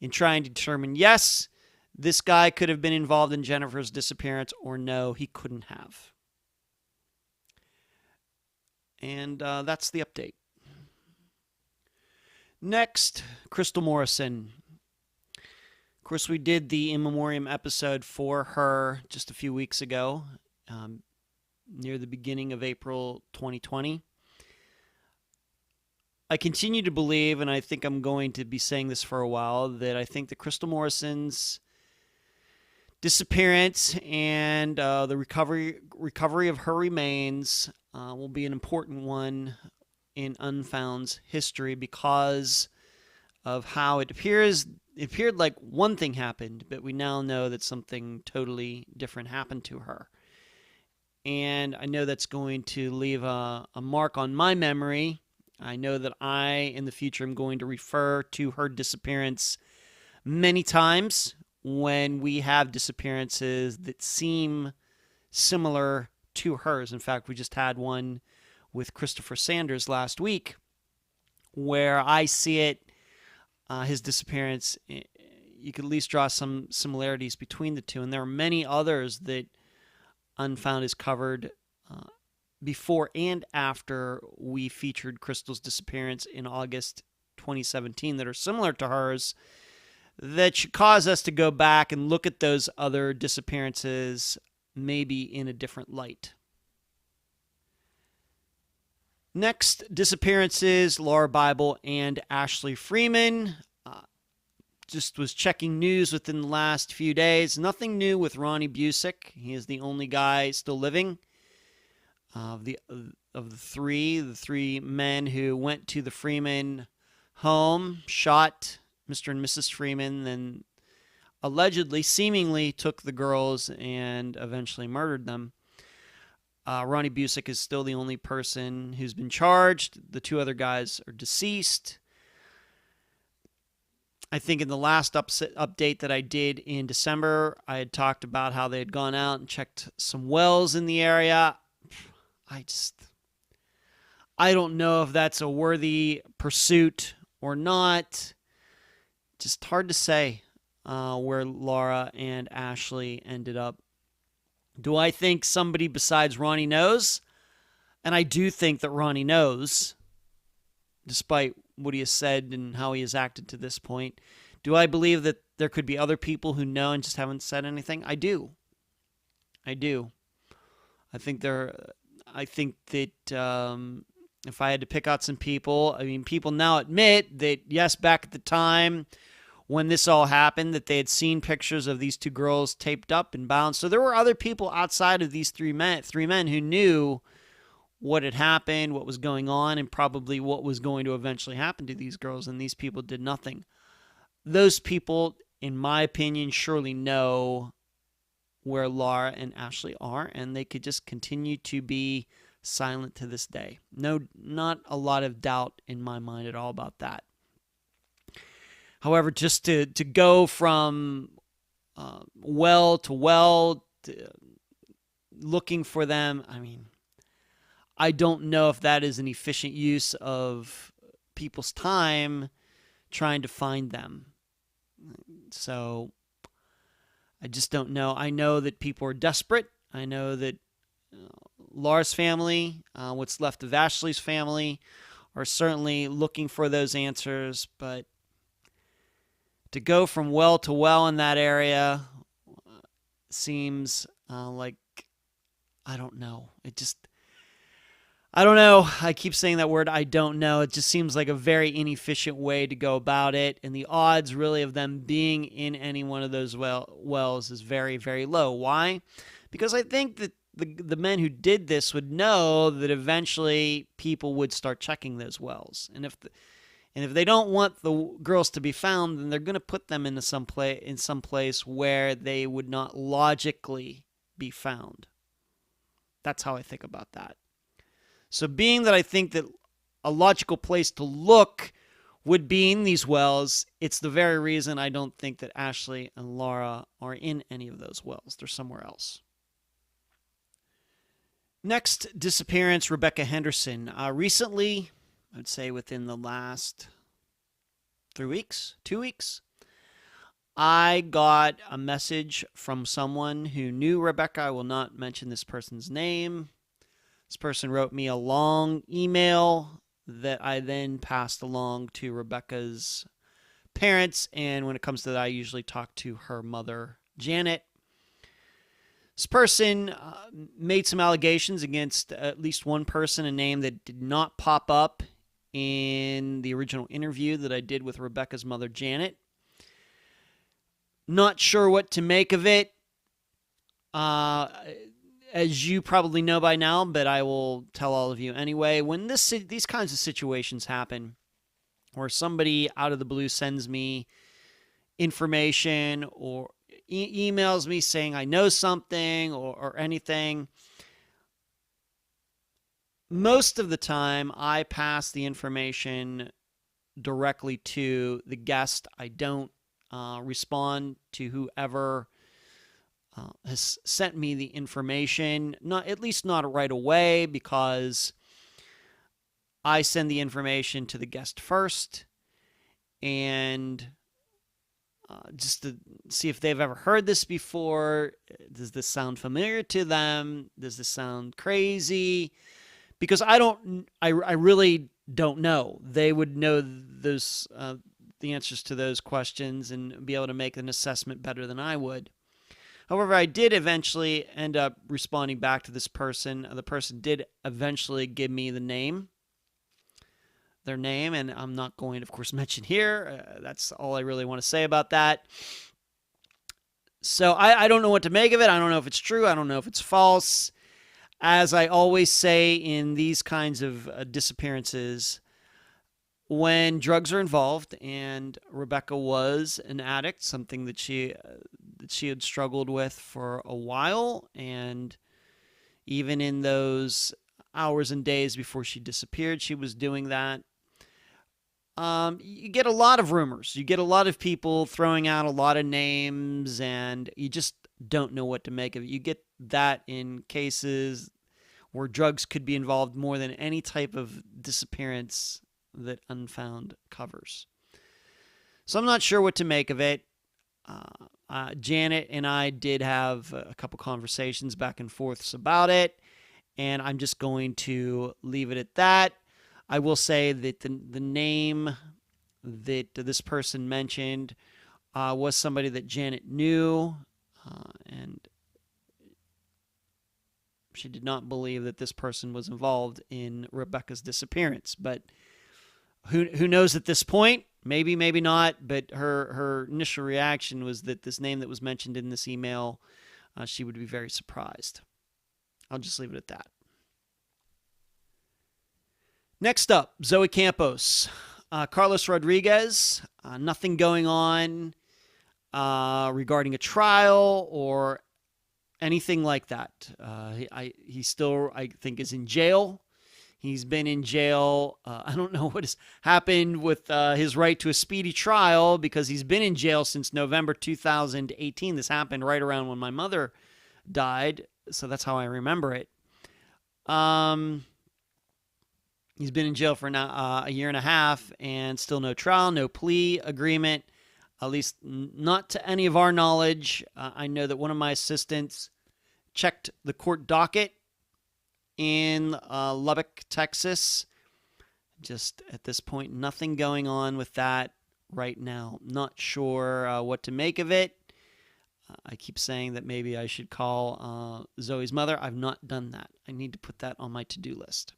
in trying to determine, yes, this guy could have been involved in Jennifer's disappearance, or no, he couldn't have. And that's the update. Next, Crystal Morrison. Of course, we did the In Memoriam episode for her just a few weeks ago, near the beginning of April 2020. I continue to believe, and I think I'm going to be saying this for a while, that I think that Crystal Morrison's disappearance and the recovery of her remains will be an important one in Unfound's history, because of how it appeared like one thing happened, but we now know that something totally different happened to her. And I know that's going to leave a mark on my memory. I know that I, in the future, am going to refer to her disappearance many times when we have disappearances that seem similar to hers. In fact, we just had one with Christopher Sanders last week, where I see it, his disappearance, you could at least draw some similarities between the two. And there are many others that Unfound is covered before and after we featured Crystal's disappearance in August 2017 that are similar to hers, that should cause us to go back and look at those other disappearances maybe in a different light. Next, disappearances, Laura Bible and Ashley Freeman. Just was checking news within the last few days. Nothing new with Ronnie Busick. He is the only guy still living. Of the three men who went to the Freeman home, shot Mr. and Mrs. Freeman, then allegedly, seemingly took the girls and eventually murdered them. Ronnie Busick is still the only person who's been charged. The two other guys are deceased. I think in the last update that I did in December, I had talked about how they had gone out and checked some wells in the area. I don't know if that's a worthy pursuit or not. Just hard to say where Laura and Ashley ended up. Do I think somebody besides Ronnie knows? And I do think that Ronnie knows, despite what he has said and how he has acted to this point. Do I believe that there could be other people who know and just haven't said anything? I do. I think that if I had to pick out some people, I mean, people now admit that, yes, back at the time when this all happened, that they had seen pictures of these two girls taped up and bound. So there were other people outside of these three men who knew what had happened, what was going on, and probably what was going to eventually happen to these girls, and these people did nothing. Those people, in my opinion, surely know where Laura and Ashley are, and they could just continue to be silent to this day. No, not a lot of doubt in my mind at all about that. However, just to go from well to well, to looking for them, I mean, I don't know if that is an efficient use of people's time trying to find them. So I just don't know. I know that people are desperate. I know that Laura's family, what's left of Ashley's family, are certainly looking for those answers. But to go from well to well in that area seems like, I don't know. I don't know. I keep saying that word, I don't know. It just seems like a very inefficient way to go about it. And the odds really of them being in any one of those wells is very, very low. Why? Because I think that the men who did this would know that eventually people would start checking those wells. And if they don't want the girls to be found, then they're going to put them into some place where they would not logically be found. That's how I think about that. So being that I think that a logical place to look would be in these wells, it's the very reason I don't think that Ashley and Laura are in any of those wells. They're somewhere else. Next disappearance, Rebecca Henderson. Recently, I'd say within the last 2 weeks, I got a message from someone who knew Rebecca. I will not mention this person's name. This person wrote me a long email that I then passed along to Rebecca's parents. And when it comes to that, I usually talk to her mother, Janet. This person made some allegations against at least one person, a name that did not pop up in the original interview that I did with Rebecca's mother, Janet. Not sure what to make of it. As you probably know by now, but I will tell all of you anyway, when these kinds of situations happen, where somebody out of the blue sends me information or emails me saying I know something or anything, most of the time I pass the information directly to the guest. I don't respond to whoever has sent me the information, at least not right away, because I send the information to the guest first, and just to see if they've ever heard this before. Does this sound familiar to them? Does this sound crazy? Because I really don't know. They would know those the answers to those questions and be able to make an assessment better than I would. However, I did eventually end up responding back to this person. The person did eventually give me their name, and I'm not going to, of course, mention here. That's all I really want to say about that. So I don't know what to make of it. I don't know if it's true. I don't know if it's false. As I always say in these kinds of disappearances, when drugs are involved, and Rebecca was an addict, something that she had struggled with for a while, and even in those hours and days before she disappeared, she was doing that. You get a lot of rumors. You get a lot of people throwing out a lot of names, and you just don't know what to make of it. You get that in cases where drugs could be involved more than any type of disappearance that Unfound covers. So I'm not sure what to make of it. Janet and I did have a couple conversations back and forths about it, and I'm just going to leave it at that. I will say that the name that this person mentioned was somebody that Janet knew, and she did not believe that this person was involved in Rebecca's disappearance. But who knows at this point? Maybe, maybe not. But her initial reaction was that this name that was mentioned in this email, she would be very surprised. I'll just leave it at that. Next up, Zoe Campos. Carlos Rodriguez. Nothing going on regarding a trial or anything like that. He still, I think, is in jail. He's been in jail. I don't know what has happened with his right to a speedy trial, because he's been in jail since November 2018. This happened right around when my mother died, so that's how I remember it. He's been in jail for now, a year and a half, and still no trial, no plea agreement, at least not to any of our knowledge. I know that one of my assistants checked the court docket in Lubbock, Texas. Just at this point, nothing going on with that right now. Not sure what to make of it. I keep saying that maybe I should call Zoe's mother. I've not done that. I need to put that on my to-do list.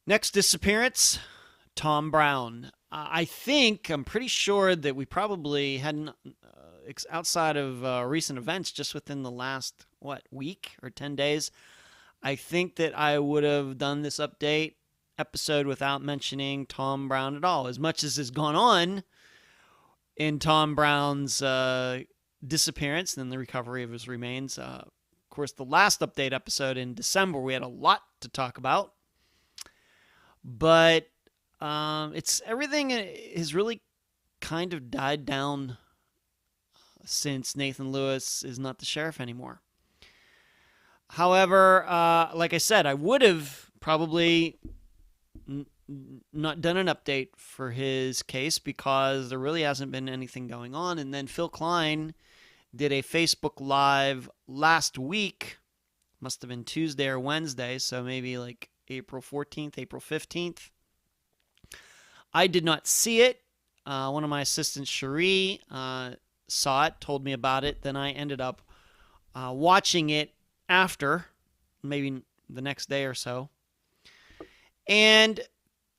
Next disappearance, Tom Brown. I'm pretty sure that we probably hadn't, outside of recent events, just within the last, week or 10 days, I think that I would have done this update episode without mentioning Tom Brown at all. As much as has gone on in Tom Brown's disappearance and the recovery of his remains. Of course, the last update episode in December, we had a lot to talk about. But everything has really kind of died down since Nathan Lewis is not the sheriff anymore. However, like I said, I would have probably not done an update for his case because there really hasn't been anything going on. And then Phil Klein did a Facebook Live last week, must have been Tuesday or Wednesday, so maybe like April 14th, April 15th. I did not see it. One of my assistants, Cherie, saw it, told me about it. Then I ended up watching it after, maybe the next day or so. And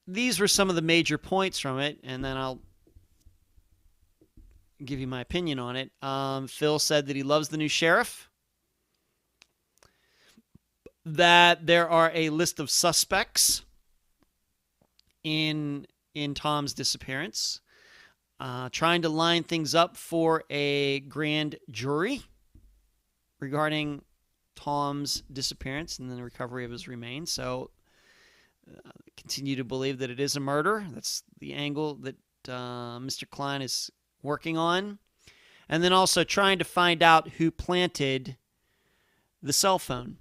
these were some of the major points from it, and then I'll give you my opinion on it. Phil said that he loves the new sheriff, that there are a list of suspects in Tom's disappearance, trying to line things up for a grand jury regarding Tom's disappearance and then the recovery of his remains. So continue to believe that it is a murder. That's the angle that Mr. Klein is working on. And then also trying to find out who planted the cell phone.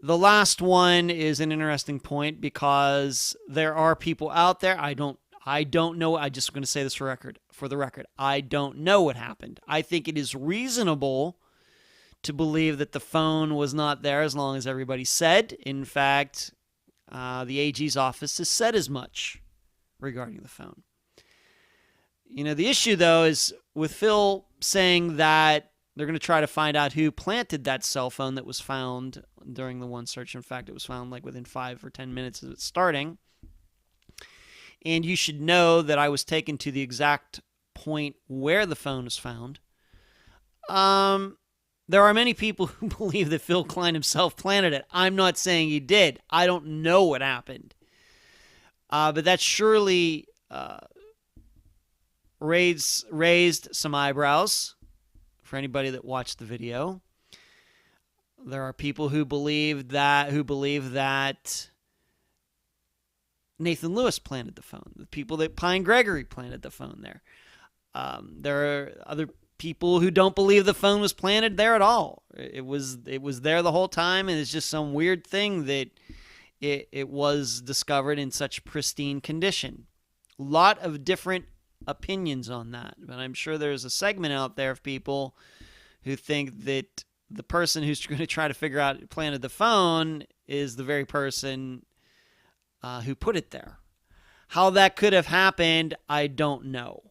The last one is an interesting point because there are people out there. I don't know. I'm just going to say this for the record. I don't know what happened. I think it is reasonable to believe that the phone was not there as long as everybody said. In fact, the AG's office has said as much regarding the phone. The issue, though, is with Phil saying that they're going to try to find out who planted that cell phone that was found during the one search. In fact, it was found like within 5 or 10 minutes of it starting. And you should know that I was taken to the exact point where the phone was found. There are many people who believe that Phil Klein himself planted it. I'm not saying he did. I don't know what happened. But that surely raised some eyebrows for anybody that watched the video. There are people who believe that Nathan Lewis planted the phone. The people that Pine Gregory planted the phone there. There are other people who don't believe the phone was planted there at all. It was there the whole time, and it's just some weird thing that it was discovered in such pristine condition. A lot of different opinions on that, but I'm sure there's a segment out there of people who think that the person who's going to try to figure out who planted the phone is the very person who put it there. How that could have happened, I don't know.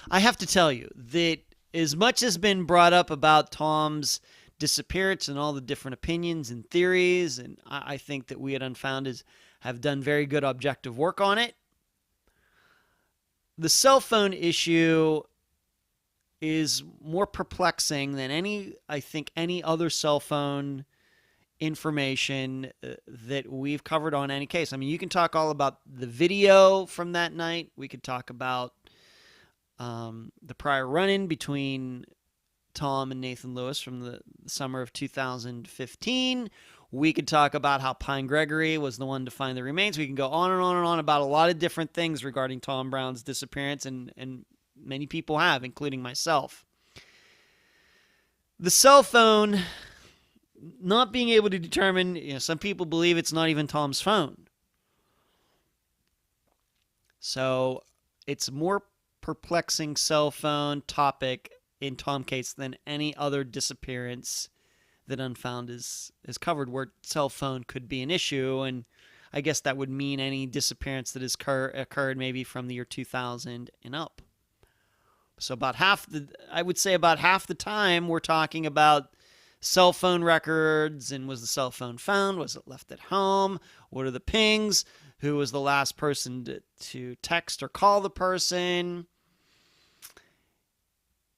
I have to tell you that as much has been brought up about Tom's disappearance and all the different opinions and theories, and I think that we at Unfound have done very good objective work on it. The cell phone issue is more perplexing than any other cell phone information that we've covered on any case. I mean, you can talk all about the video from that night. We could talk about the prior run-in between Tom and Nathan Lewis from the summer of 2015. We could talk about how Pine Gregory was the one to find the remains. We can go on and on and on about a lot of different things regarding Tom Brown's disappearance, and many people have, including myself. The cell phone not being able to determine, some people believe it's not even Tom's phone. So it's more perplexing cell phone topic in Tom case than any other disappearance that Unfound is covered, where cell phone could be an issue. And I guess that would mean any disappearance that has occurred maybe from the year 2000 and up. So I would say about half the time we're talking about cell phone records, and was the cell phone found? Was it left at home? What are the pings? Who was the last person to text or call the person?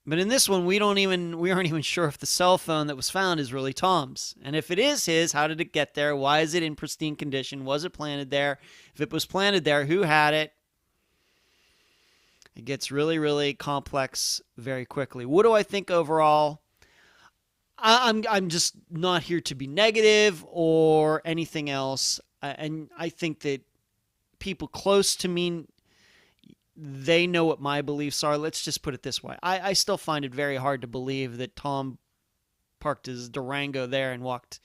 But in this one, we aren't even sure if the cell phone that was found is really Tom's. And if it is his, how did it get there? Why is it in pristine condition? Was it planted there? If it was planted there, who had it? It gets really, really complex very quickly. What do I think overall? I'm just not here to be negative or anything else. And I think that people close to me, they know what my beliefs are. Let's just put it this way. I still find it very hard to believe that Tom parked his Durango there and walked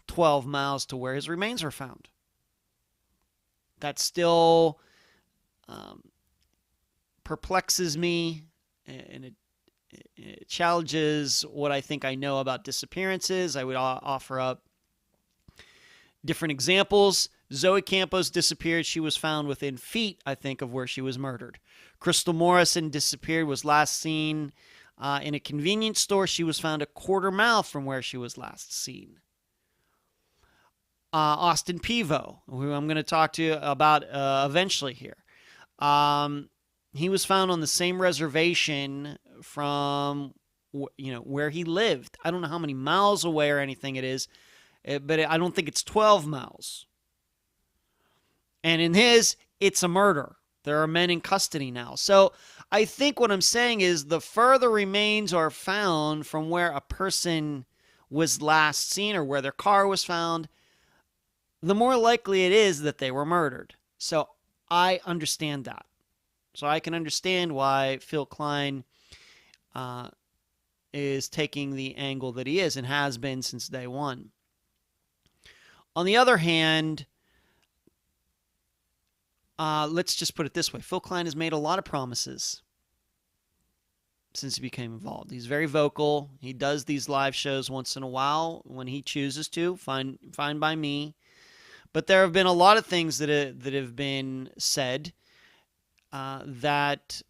12 miles to where his remains were found. That still perplexes me, and it challenges what I think I know about disappearances. I would offer up different examples. Zoe Campos disappeared. She was found within feet, I think, of where she was murdered. Crystal Morrison disappeared, was last seen in a convenience store. She was found a quarter mile from where she was last seen. Austin Pivo, who I'm going to talk to you about eventually here. He was found on the same reservation from where he lived. I don't know how many miles away or anything it is, but I don't think it's 12 miles. And in his, it's a murder. There are men in custody now. So I think what I'm saying is the further remains are found from where a person was last seen or where their car was found, the more likely it is that they were murdered. So I understand that. So I can understand why Phil Klein is taking the angle that he is and has been since day one. On the other hand, let's just put it this way. Phil Klein has made a lot of promises since he became involved. He's very vocal. He does these live shows once in a while when he chooses to. Fine by me. But there have been a lot of things that have been said that,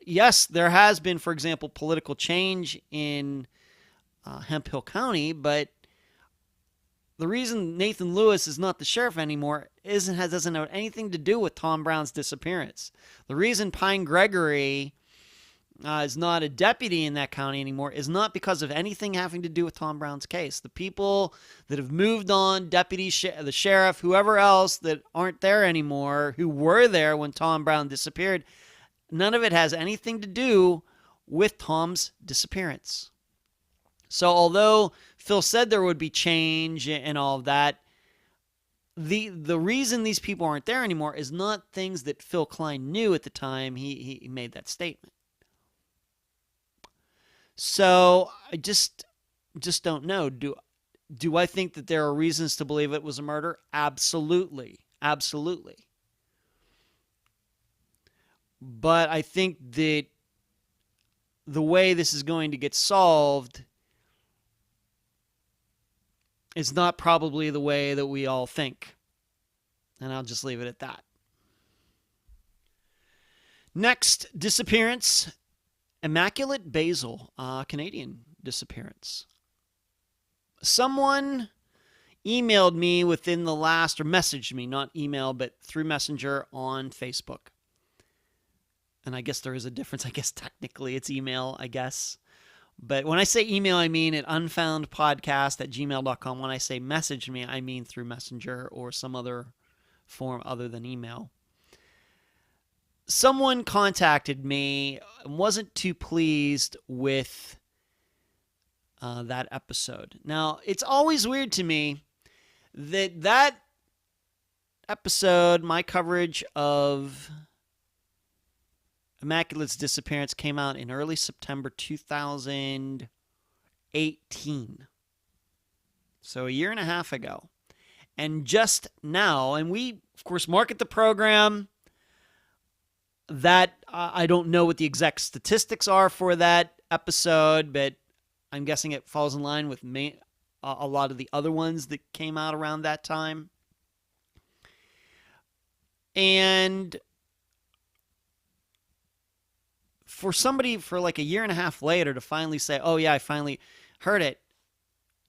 yes, there has been, for example, political change in Hemphill County, but the reason Nathan Lewis is not the sheriff anymore doesn't have anything to do with Tom Brown's disappearance. The reason Pine Gregory is not a deputy in that county anymore is not because of anything having to do with Tom Brown's case. The people that have moved on, the sheriff, whoever else that aren't there anymore, who were there when Tom Brown disappeared, none of it has anything to do with Tom's disappearance. So although Phil said there would be change and all of that, the reason these people aren't there anymore is not things that Phil Klein knew at the time he made that statement. So I just don't know. Do I think that there are reasons to believe it was a murder? Absolutely. Absolutely. But I think that the way this is going to get solved is not probably the way that we all think. And I'll just leave it at that. Next disappearance, Immaculate Basil, Canadian disappearance. Someone emailed me or messaged me, not email, but through Messenger on Facebook. And I guess there is a difference. I guess technically it's email, I guess. But when I say email, I mean at unfoundpodcast@gmail.com. When I say message me, I mean through Messenger or some other form other than email. Someone contacted me and wasn't too pleased with that episode. Now, it's always weird to me that episode, my coverage of Immaculate's disappearance, came out in early September 2018. 2018. So a year and a half ago. And just now, and we, of course, market the program. That I don't know what the exact statistics are for that episode, but I'm guessing it falls in line with a lot of the other ones that came out around that time. And for somebody for like a year and a half later to finally say, oh yeah, I finally heard it,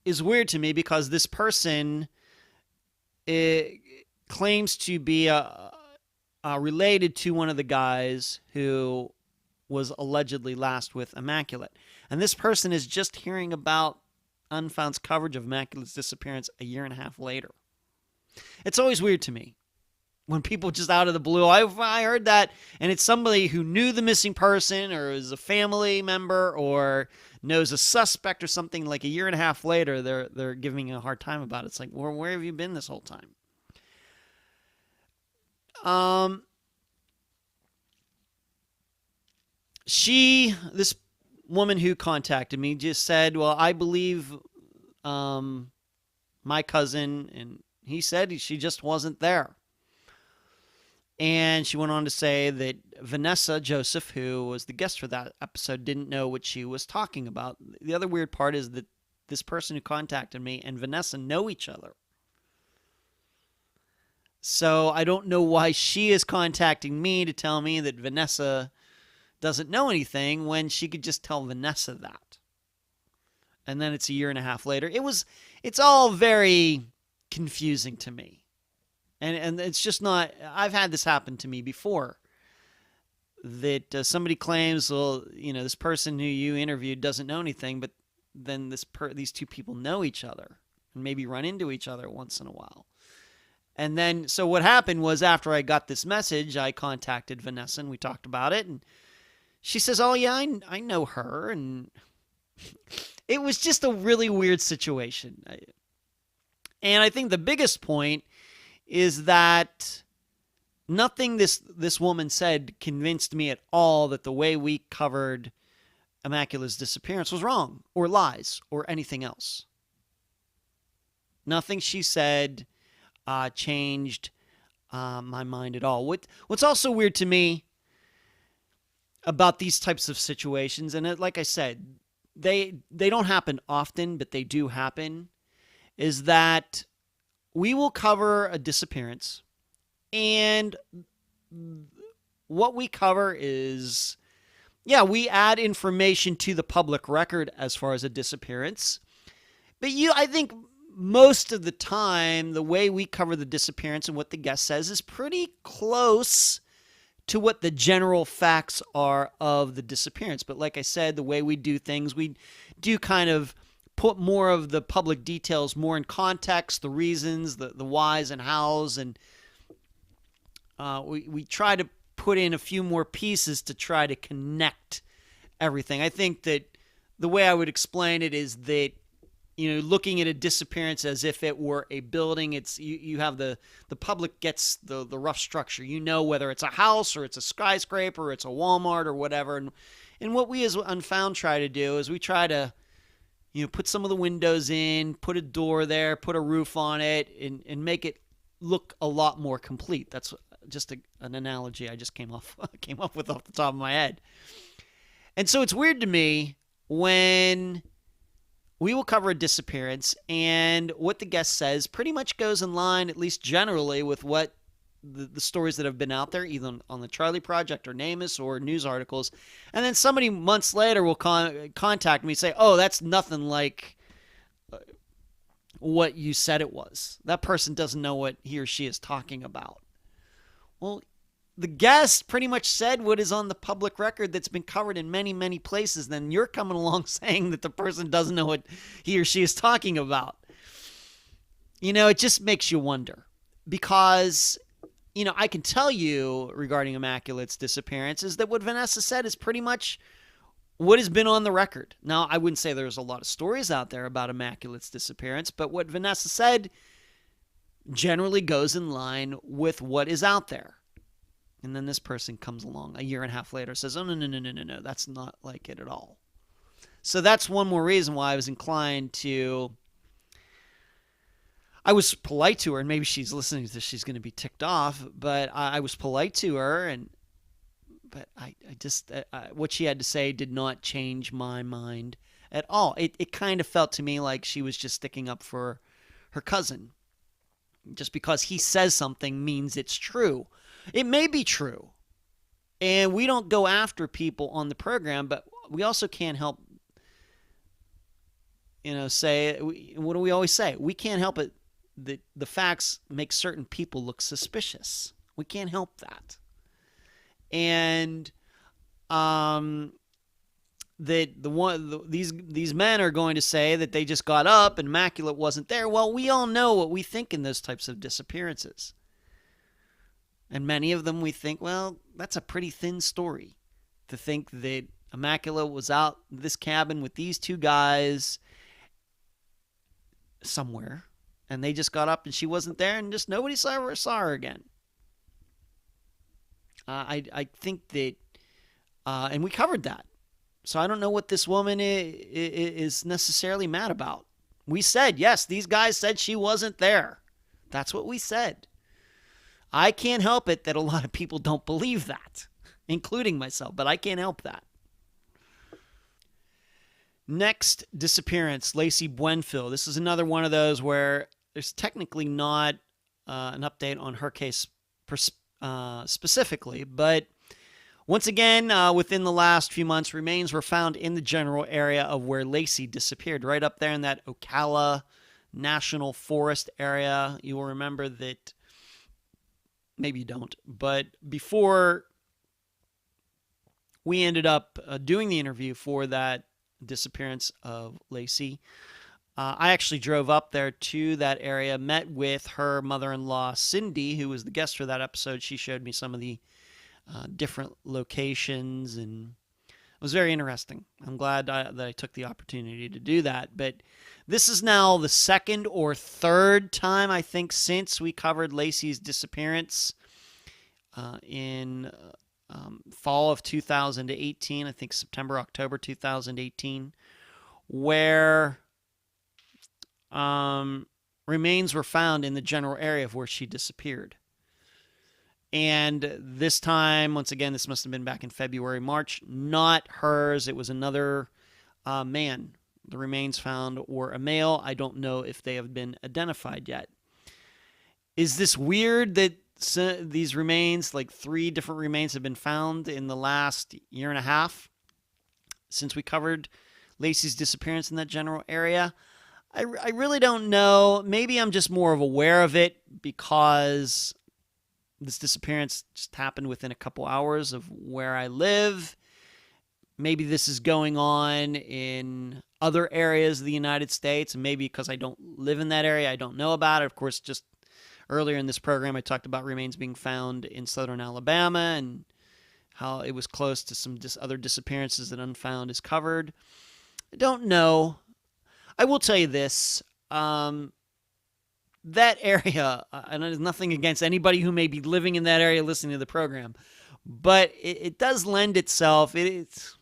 is weird to me, because this person claims to be related to one of the guys who was allegedly last with Immaculate. And this person is just hearing about Unfound's coverage of Immaculate's disappearance a year and a half later. It's always weird to me when people just out of the blue, I heard that, and it's somebody who knew the missing person or is a family member or knows a suspect or something. Like a year and a half later, they're giving me a hard time about it. It's like, well, where have you been this whole time? This woman who contacted me just said, well, I believe my cousin, and he said she just wasn't there. And she went on to say that Vanessa Joseph, who was the guest for that episode, didn't know what she was talking about. The other weird part is that this person who contacted me and Vanessa know each other. So I don't know why she is contacting me to tell me that Vanessa doesn't know anything when she could just tell Vanessa that. And then it's a year and a half later. It's all very confusing to me. And it's just not, I've had this happen to me before. That somebody claims, well, this person who you interviewed doesn't know anything, but then these two people know each other and maybe run into each other once in a while. And then, so what happened was, after I got this message, I contacted Vanessa and we talked about it. And she says, oh yeah, I know her. And it was just a really weird situation. And I think the biggest point is that nothing this woman said convinced me at all that the way we covered Immaculate's disappearance was wrong or lies or anything else. Nothing she said changed my mind at all. What's also weird to me about these types of situations, and like I said, they don't happen often, but they do happen, is that we will cover a disappearance, and what we cover is, we add information to the public record as far as a disappearance. But I think most of the time, the way we cover the disappearance and what the guest says is pretty close to what the general facts are of the disappearance. But like I said, the way we do things, we do kind of put more of the public details more in context, the reasons, the whys and hows, and we try to put in a few more pieces to try to connect everything. I think that the way I would explain it is that, looking at a disappearance as if it were a building, it's you have the public gets the rough structure. Whether it's a house or it's a skyscraper or it's a Walmart or whatever. And what we as Unfound try to do is we try to put some of the windows in, put a door there, put a roof on it, and make it look a lot more complete. That's just an analogy I just came up with off the top of my head. And so it's weird to me when we will cover a disappearance and what the guest says pretty much goes in line, at least generally, with what the stories that have been out there, either on the Charlie Project or NamUs or news articles. And then somebody months later will contact me and say, oh, that's nothing like what you said it was. That person doesn't know what he or she is talking about. Well, the guest pretty much said what is on the public record that's been covered in many, many places. Then you're coming along saying that the person doesn't know what he or she is talking about. It just makes you wonder. Because, I can tell you regarding Immaculate's disappearance is that what Vanessa said is pretty much what has been on the record. Now, I wouldn't say there's a lot of stories out there about Immaculate's disappearance, but what Vanessa said generally goes in line with what is out there. And then this person comes along a year and a half later and says, oh, no, that's not like it at all. So that's one more reason why I was inclined to. I was polite to her, and maybe she's listening to this, she's going to be ticked off, but I was polite to her, and but I just what she had to say did not change my mind at all. It kind of felt to me like she was just sticking up for her cousin. Just because he says something means it's true. It may be true. And we don't go after people on the program, but we also can't help, say, what do we always say? We can't help it that the facts make certain people look suspicious. We can't help that. And that these men are going to say that they just got up and Immaculate wasn't there. Well, we all know what we think in those types of disappearances. And many of them we think, well, that's a pretty thin story. To think that Immaculate was out this cabin with these two guys somewhere, and they just got up and she wasn't there, and just nobody saw her again. I think that, and we covered that. So I don't know what this woman is necessarily mad about. We said, yes, these guys said she wasn't there. That's what we said. I can't help it that a lot of people don't believe that, including myself, but I can't help that. Next disappearance, Lacey Buenfil. This is another one of those where there's technically not an update on her case specifically, but once again, within the last few months, remains were found in the general area of where Lacey disappeared, right up there in that Ocala National Forest area. You will remember that, maybe you don't, but before we ended up doing the interview for that disappearance of Lacey, I actually drove up there to that area, met with her mother-in-law, Cindy, who was the guest for that episode. She showed me some of the different locations, and it was very interesting. I'm glad that I took the opportunity to do that. But this is now the second or third time, I think, since we covered Lacey's disappearance in fall of 2018, I think September, October 2018, where remains were found in the general area of where she disappeared. And this time, once again, this must have been back in February, March, not hers. It was another man. The remains found were a male. I don't know if they have been identified yet. Is this weird that these remains, like 3 different remains, have been found in the last year and a half since we covered Lacey's disappearance in that general area? I really don't know. Maybe I'm just more aware of it because this disappearance just happened within a couple hours of where I live. Maybe this is going on in other areas of the United States, and maybe because I don't live in that area, I don't know about it. Of course, just earlier in this program, I talked about remains being found in southern Alabama and how it was close to some other disappearances that Unfound is covered. I don't know. I will tell you this. That area, and there's nothing against anybody who may be living in that area listening to the program, but it does lend itself. It's,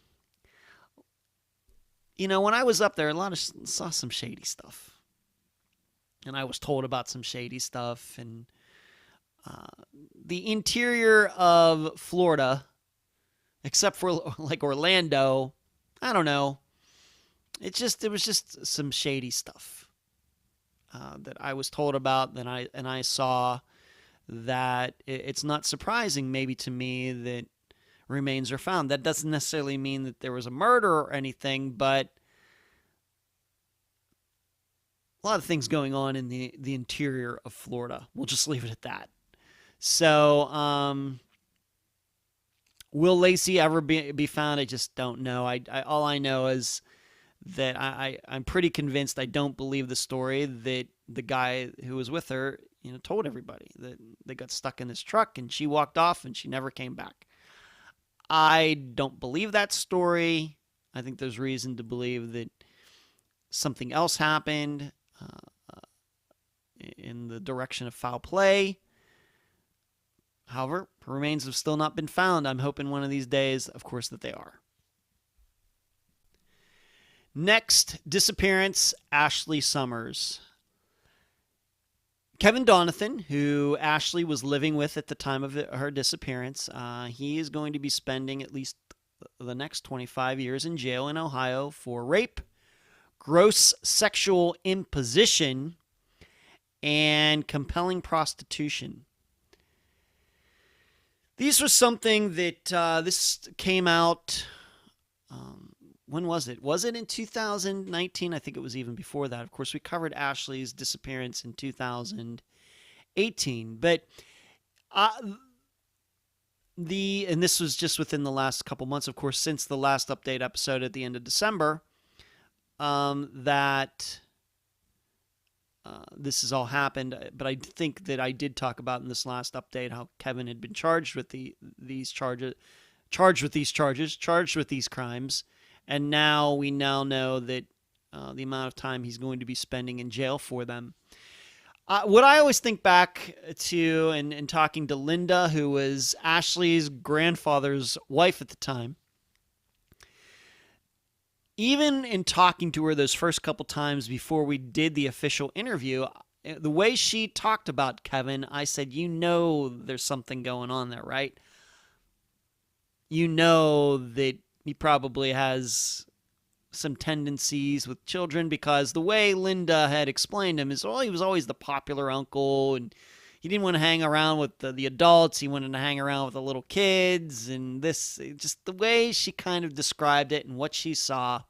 when I was up there, saw some shady stuff. And I was told about some shady stuff. And the interior of Florida, except for like Orlando, I don't know. It was just some shady stuff that I was told about. And I saw that it's not surprising maybe to me that remains are found. That doesn't necessarily mean that there was a murder or anything, but a lot of things going on in the interior of Florida. We'll just leave it at that. So, will Lacey ever be found? I just don't know. All I know is that I'm pretty convinced. I don't believe the story that the guy who was with her, told everybody that they got stuck in this truck and she walked off and she never came back. I don't believe that story. I think there's reason to believe that something else happened in the direction of foul play. However, her remains have still not been found. I'm hoping one of these days, of course, that they are. Next disappearance, Ashley Summers. Kevin Donathan, who Ashley was living with at the time of her disappearance, he is going to be spending at least the next 25 years in jail in Ohio for rape, gross sexual imposition, and compelling prostitution. These were something that this came out. When was it? Was it in 2019? I think it was even before that. Of course, we covered Ashley's disappearance in 2018, but and this was just within the last couple months, of course, since the last update episode at the end of December. That this has all happened, but I think that I did talk about in this last update how Kevin had been charged with these crimes, and now we now know that the amount of time he's going to be spending in jail for them. What I always think back to, and talking to Linda, who was Ashley's grandfather's wife at the time, even in talking to her those first couple times before we did the official interview, the way she talked about Kevin, I said, you know there's something going on there, right? You know that he probably has some tendencies with children, because the way Linda had explained him is, well, he was always the popular uncle, and he didn't want to hang around with the adults. He wanted to hang around with the little kids, and this, just the way she kind of described it and what she saw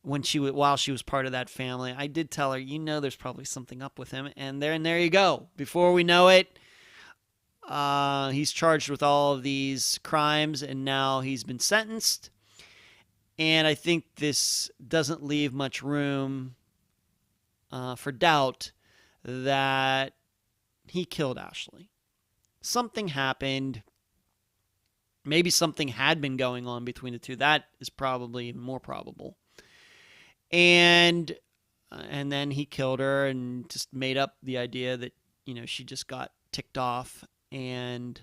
while she was part of that family. I did tell her, you know, there's probably something up with him, and there you go. Before we know it, he's charged with all of these crimes, and now he's been sentenced. And I think this doesn't leave much room for doubt that he killed Ashley. Something happened. Maybe something had been going on between the two. That is probably even more probable. And then he killed her and just made up the idea that, you know, she just got ticked off and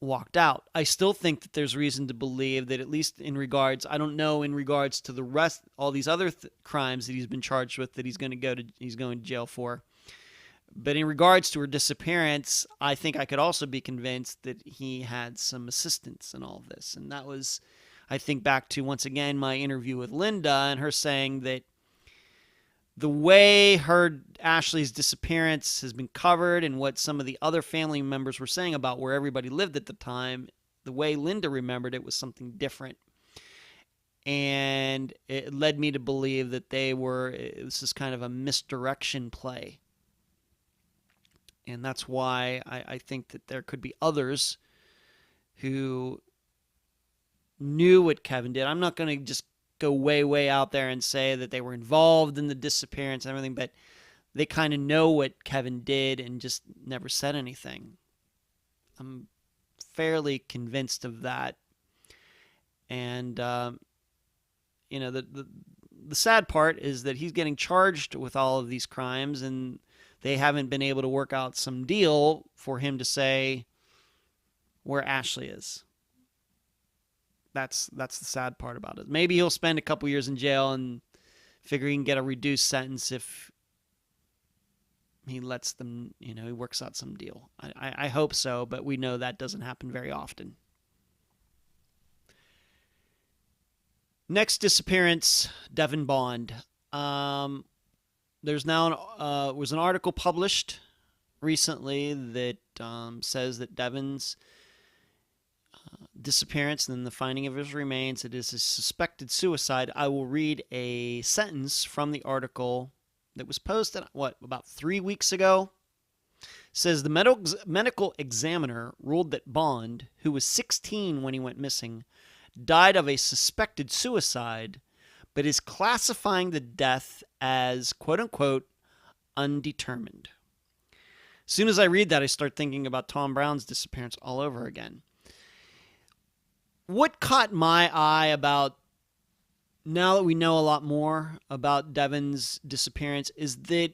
walked out. I still think that there's reason to believe that, at least in regards, I don't know in regards to the rest, all these other crimes that he's been charged with, that he's going to jail for. But in regards to her disappearance, I think I could also be convinced that he had some assistance in all of this. And that was, I think, back to, once again, my interview with Linda and her saying that the way Ashley's disappearance has been covered and what some of the other family members were saying about where everybody lived at the time, the way Linda remembered it was something different. And it led me to believe that it was just kind of a misdirection play. And that's why I think that there could be others who knew what Kevin did. I'm not going to just go way, way out there and say that they were involved in the disappearance and everything, but they kind of know what Kevin did and just never said anything. I'm fairly convinced of that. And, you know, the sad part is that he's getting charged with all of these crimes, and they haven't been able to work out some deal for him to say where Ashley is. That's the sad part about it. Maybe he'll spend a couple years in jail and figure he can get a reduced sentence if he lets them, you know, he works out some deal. I hope so, but we know that doesn't happen very often. Next disappearance, Devin Bond. There's now was an article published recently that says that Devin's disappearance and then the finding of his remains, it is a suspected suicide. I will read a sentence from the article that was posted, about 3 weeks ago. It says the medical examiner ruled that Bond, who was 16 when he went missing, died of a suspected suicide, but is classifying the death as, quote-unquote, undetermined. As soon as I read that, I start thinking about Tom Brown's disappearance all over again. What caught my eye about, now that we know a lot more about Devin's disappearance, is that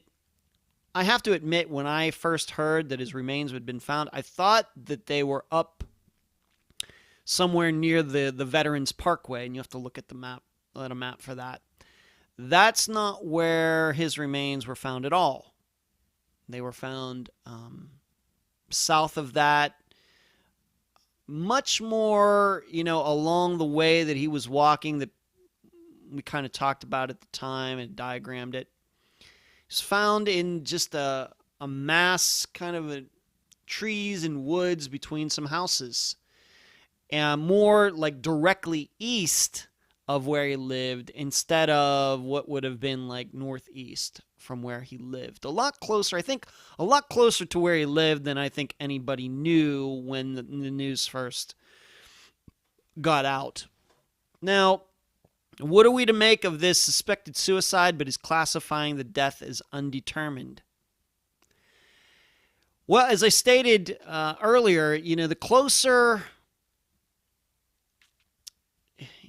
I have to admit, when I first heard that his remains had been found, I thought that they were up somewhere near the Veterans Parkway, and you have to look at the map a map for that. That's not where his remains were found at all. They were found south of that, much more, along the way that he was walking that we kind of talked about at the time and diagrammed it. It's found in just a mass kind of trees and woods between some houses, and more like directly east of where he lived instead of what would have been like northeast from where he lived. A lot closer, I think, a lot closer to where he lived than I think anybody knew when the news first got out. Now, what are we to make of this suspected suicide, but is classifying the death as undetermined? Well, as I stated earlier, the closer,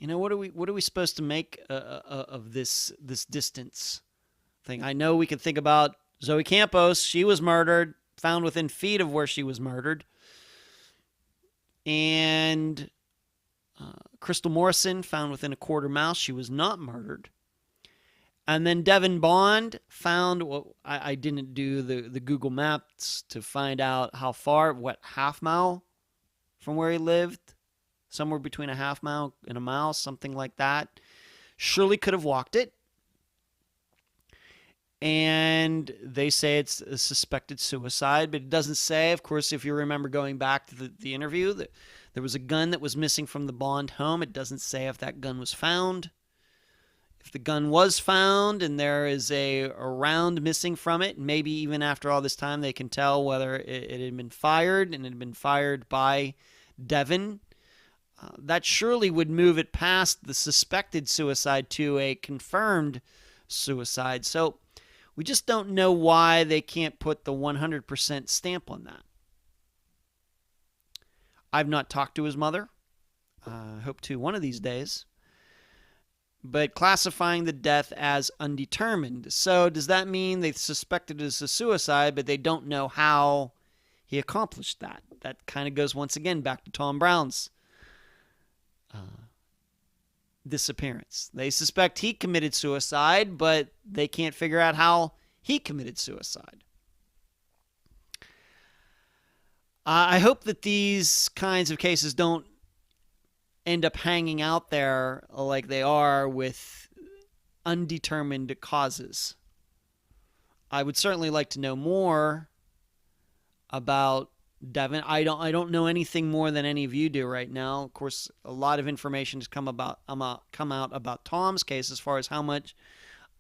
what are we supposed to make of this distance thing? I know we can think about Zoe Campos. She was murdered, found within feet of where she was murdered, and Crystal Morrison found within a quarter mile. She was not murdered. And then Devin Bond found, well, I didn't do the Google Maps to find out how far, half mile from where he lived? Somewhere between a half mile and a mile, something like that. Surely could have walked it. And they say it's a suspected suicide, but it doesn't say. Of course, if you remember going back to the interview, that there was a gun that was missing from the Bond home. It doesn't say if that gun was found. If the gun was found and there is a round missing from it, maybe even after all this time they can tell whether it had been fired and it had been fired by Devin. That surely would move it past the suspected suicide to a confirmed suicide. So we just don't know why they can't put the 100% stamp on that. I've not talked to his mother. I hope to one of these days. But classifying the death as undetermined. So does that mean they suspected it as a suicide, but they don't know how he accomplished that? That kind of goes once again back to Tom Brown's disappearance. They suspect he committed suicide, but they can't figure out how he committed suicide. I hope that these kinds of cases don't end up hanging out there like they are with undetermined causes. I would certainly like to know more about Devin. I don't know anything more than any of you do right now. Of course, a lot of information has come out about Tom's case as far as how much,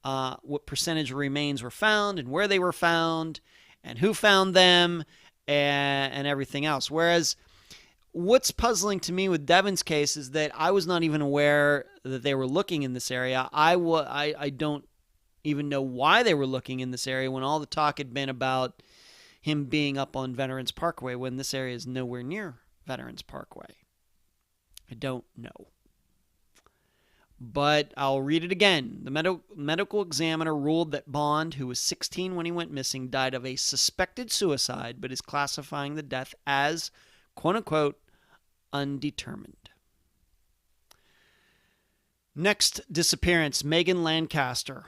what percentage of remains were found and where they were found and who found them and everything else. Whereas what's puzzling to me with Devin's case is that I was not even aware that they were looking in this area. I don't even know why they were looking in this area when all the talk had been about him being up on Veterans Parkway when this area is nowhere near Veterans Parkway. I don't know. But I'll read it again. The medical examiner ruled that Bond, who was 16 when he went missing, died of a suspected suicide, but is classifying the death as, quote-unquote, undetermined. Next disappearance, Megan Lancaster.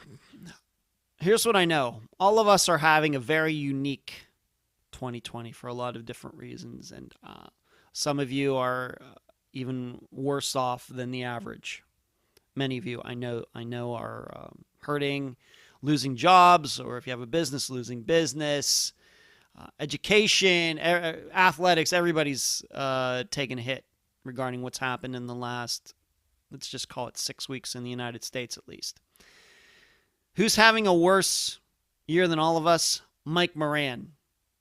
Here's what I know. All of us are having a very unique 2020 for a lot of different reasons, and some of you are even worse off than the average. Many of you I know are hurting, losing jobs, or if you have a business, losing business. Education, athletics, everybody's taken a hit regarding what's happened in the last, let's just call it 6 weeks in the United States at least. Who's having a worse year than all of us? Mike Moran,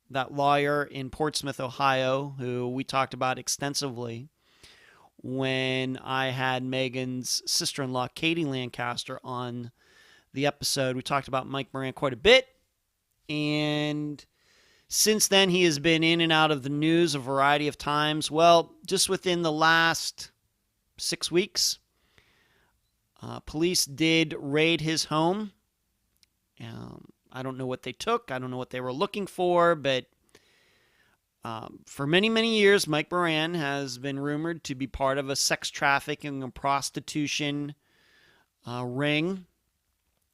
that lawyer in Portsmouth, Ohio, who we talked about extensively when I had Megan's sister-in-law, Katie Lancaster, on the episode. We talked about Mike Moran quite a bit, and since then, he has been in and out of the news a variety of times. Well, just within the last 6 weeks, police did raid his home. I don't know what they took. I don't know what they were looking for, but for many, many years, Mike Moran has been rumored to be part of a sex trafficking and prostitution ring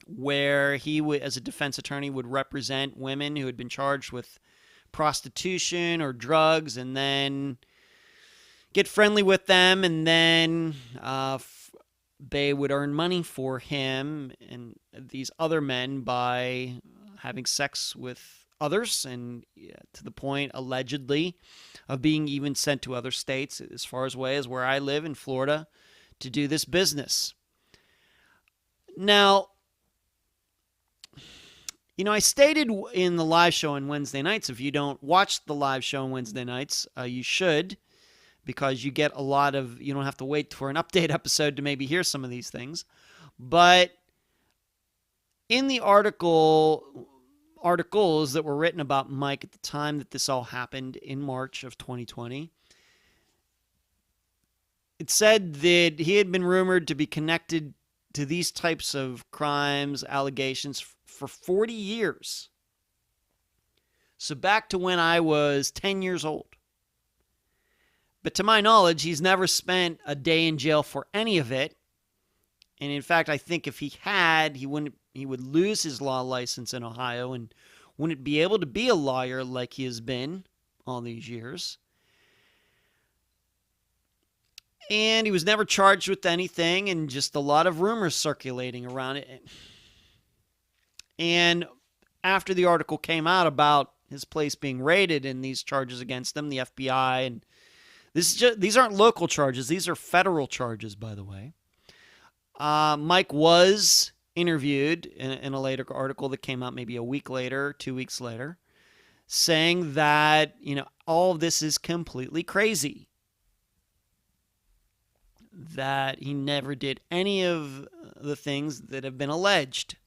where he would, as a defense attorney, would represent women who had been charged with prostitution or drugs, and then get friendly with them, and then they would earn money for him and these other men by having sex with others, and to the point, allegedly, of being even sent to other states as far away as where I live in Florida to do this business. Now, I stated in the live show on Wednesday nights, if you don't watch the live show on Wednesday nights, you should, because you get a lot of, you don't have to wait for an update episode to maybe hear some of these things. But in the articles that were written about Mike at the time that this all happened in March of 2020, it said that he had been rumored to be connected to these types of crimes, allegations for 40 years. So back to when I was 10 years old. But to my knowledge, he's never spent a day in jail for any of it. And in fact, I think if he had, he would lose his law license in Ohio and wouldn't be able to be a lawyer like he has been all these years. And he was never charged with anything, and just a lot of rumors circulating around it. And after the article came out about his place being raided and these charges against him, the FBI, and these aren't local charges, these are federal charges, by the way. Mike was interviewed in a later article that came out maybe a week later, 2 weeks later, saying that, all of this is completely crazy. That he never did any of the things that have been alleged.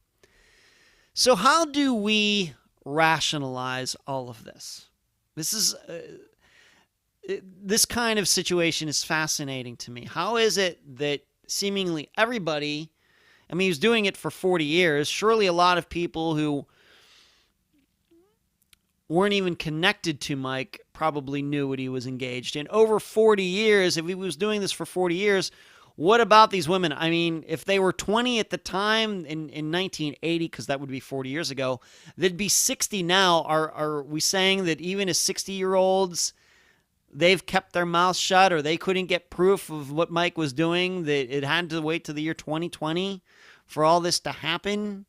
So how do we rationalize all of this? This kind of situation is fascinating to me. How is it that seemingly everybody, he was doing it for 40 years, surely a lot of people who weren't even connected to Mike probably knew what he was engaged in. Over 40 years, if he was doing this for 40 years, what about these women? If they were 20 at the time in 1980, because that would be 40 years ago, they'd be 60 now. Are we saying that even as 60-year-olds, they've kept their mouths shut, or they couldn't get proof of what Mike was doing, that it had to wait to the year 2020 for all this to happen?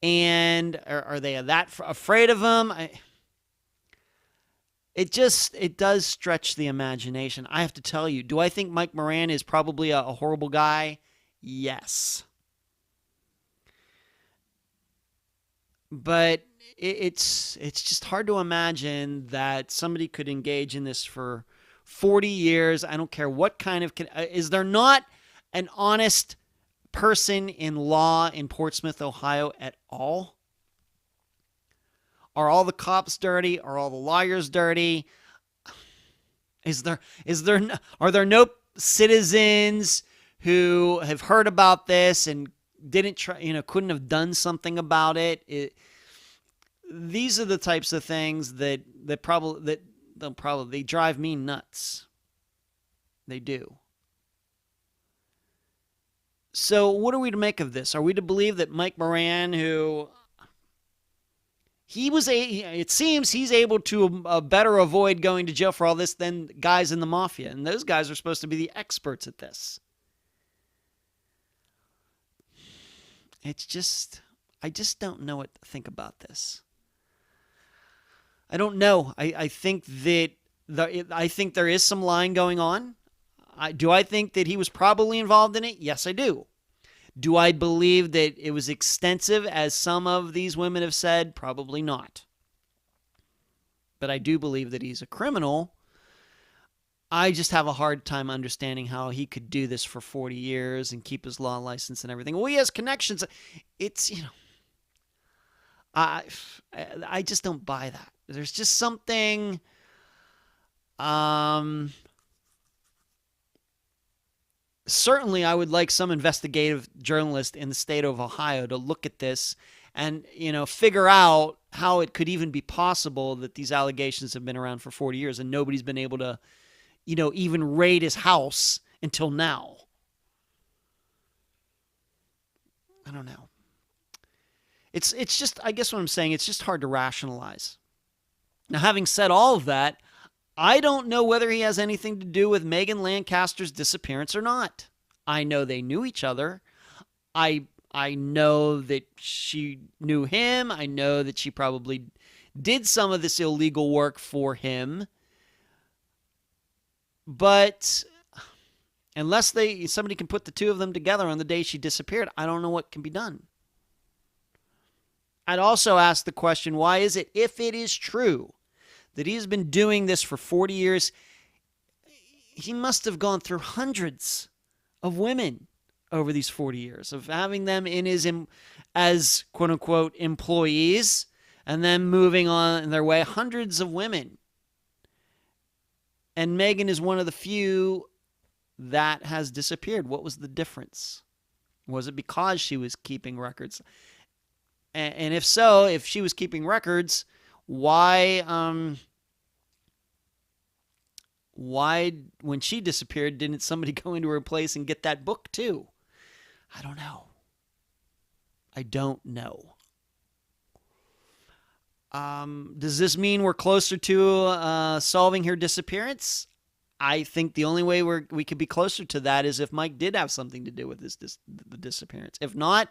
And are they that afraid of him? It does stretch the imagination. I have to tell you, do I think Mike Moran is probably a horrible guy? Yes. But it's just hard to imagine that somebody could engage in this for 40 years. I don't care what kind of... Is there not an honest person in law in Portsmouth, Ohio at all? Are all the cops dirty? Are all the lawyers dirty? Are there no citizens who have heard about this and didn't try, couldn't have done something about it? These are the types of things that drive me nuts. They do. So what are we to make of this? Are we to believe that Mike Moran, who it seems he's able to better avoid going to jail for all this than guys in the mafia, and those guys are supposed to be the experts at this. I just don't know what to think about this. I don't know. I think that there is some lying going on. Do I think that he was probably involved in it? Yes, I do. Do I believe that it was extensive, as some of these women have said? Probably not. But I do believe that he's a criminal. I just have a hard time understanding how he could do this for 40 years and keep his law license and everything. Well, he has connections. It's, I just don't buy that. There's just something... Certainly, I would like some investigative journalist in the state of Ohio to look at this and, figure out how it could even be possible that these allegations have been around for 40 years and nobody's been able to, even raid his house until now. I don't know. It's just, I guess what I'm saying, it's just hard to rationalize. Now, having said all of that, I don't know whether he has anything to do with Megan Lancaster's disappearance or not. I know they knew each other. I know that she knew him. I know that she probably did some of this illegal work for him. But unless somebody can put the two of them together on the day she disappeared, I don't know what can be done. I'd also ask the question, why is it, if it is true that he's been doing this for 40 years, he must have gone through hundreds of women over these 40 years of having them in his as quote unquote employees and then moving on their way, hundreds of women. And Megan is one of the few that has disappeared. What was the difference? Was it because she was keeping records? And if so, if she was keeping records, why when she disappeared, didn't somebody go into her place and get that book too? I don't know. I don't know. Does this mean we're closer to solving her disappearance? I think the only way we could be closer to that is if Mike did have something to do with the disappearance. If not,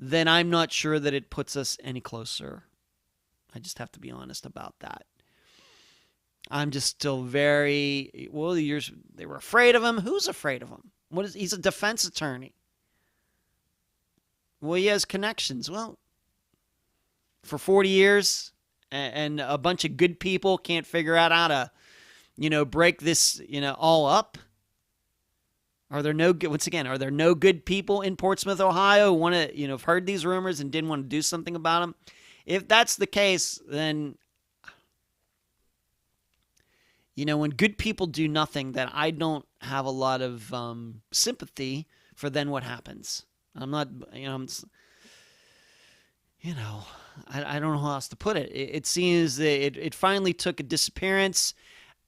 then I'm not sure that it puts us any closer. I just have to be honest about that. I'm just still very, well, they were afraid of him. Who's afraid of him? He's a defense attorney. Well, he has connections. Well, for 40 years, and a bunch of good people can't figure out how to, break this, all up. Are there no good people in Portsmouth, Ohio, who want to, have heard these rumors and didn't want to do something about them? If that's the case, then, when good people do nothing, then I don't have a lot of sympathy for then what happens. I'm not, I don't know how else to put it. It seems that it finally took a disappearance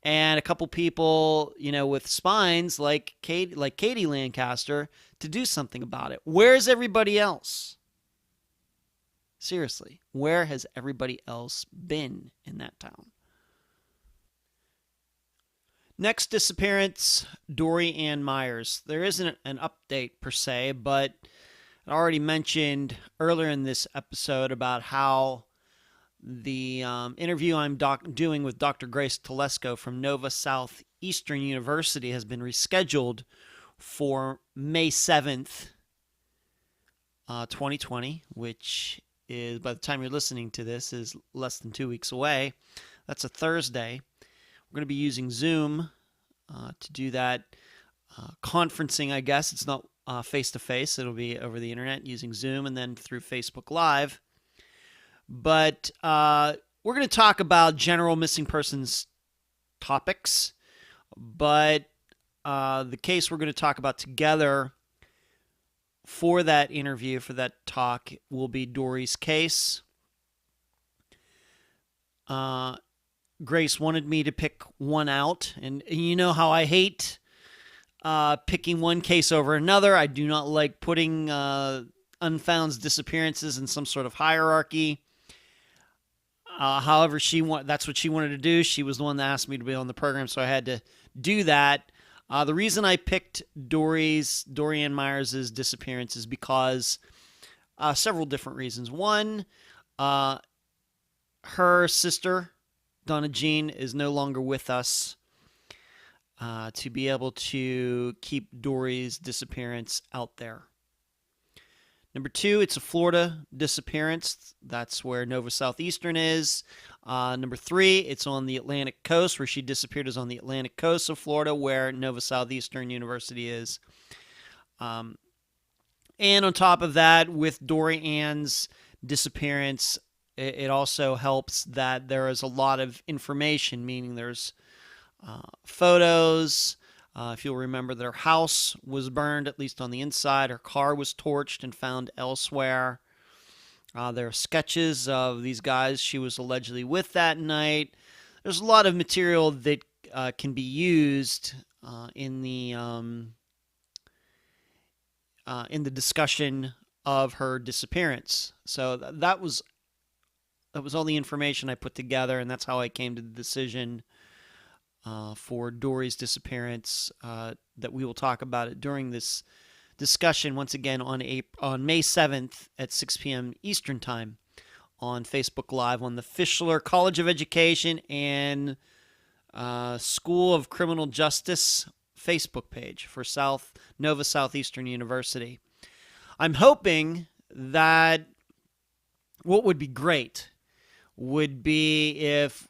and a couple people, with spines like Katie Lancaster to do something about it. Where's everybody else? Seriously, where has everybody else been in that town? Next disappearance, Dory Ann Myers. There isn't an update per se, but I already mentioned earlier in this episode about how the interview I'm doing with Dr. Grace Telesco from Nova Southeastern University has been rescheduled for May 7th, 2020, which is, by the time you're listening to this, is less than 2 weeks away. That's a Thursday. We're going to be using Zoom to do that conferencing, I guess. It's not face-to-face. It'll be over the internet using Zoom and then through Facebook Live. But we're going to talk about general missing persons topics. But the case we're going to talk about together for that interview, for that talk, will be Dory's case. Grace wanted me to pick one out, and you know how I hate picking one case over another. I do not like putting Unfound's disappearances in some sort of hierarchy. However, that's what she wanted to do. She was the one that asked me to be on the program, so I had to do that. The reason I picked Dory Ann Myers' disappearance is because several different reasons. One, her sister, Donna Jean, is no longer with us to be able to keep Dory's disappearance out there. Number two, it's a Florida disappearance. That's where Nova Southeastern is. Number three, it's on the Atlantic coast. Where she disappeared is on the Atlantic coast of Florida, where Nova Southeastern University is. And on top of that, with Dory Ann's disappearance, it also helps that there is a lot of information, meaning there's photos. If you'll remember, their house was burned, at least on the inside. Her car was torched and found elsewhere. There are sketches of these guys she was allegedly with that night. There's a lot of material that can be used in the discussion of her disappearance. So that was all the information I put together, and that's how I came to the decision for Dory's disappearance that we will talk about it during this discussion once again on May 7th at 6 p.m. Eastern Time on Facebook Live on the Fischler College of Education and School of Criminal Justice Facebook page for Nova Southeastern University. I'm hoping that what would be great would be if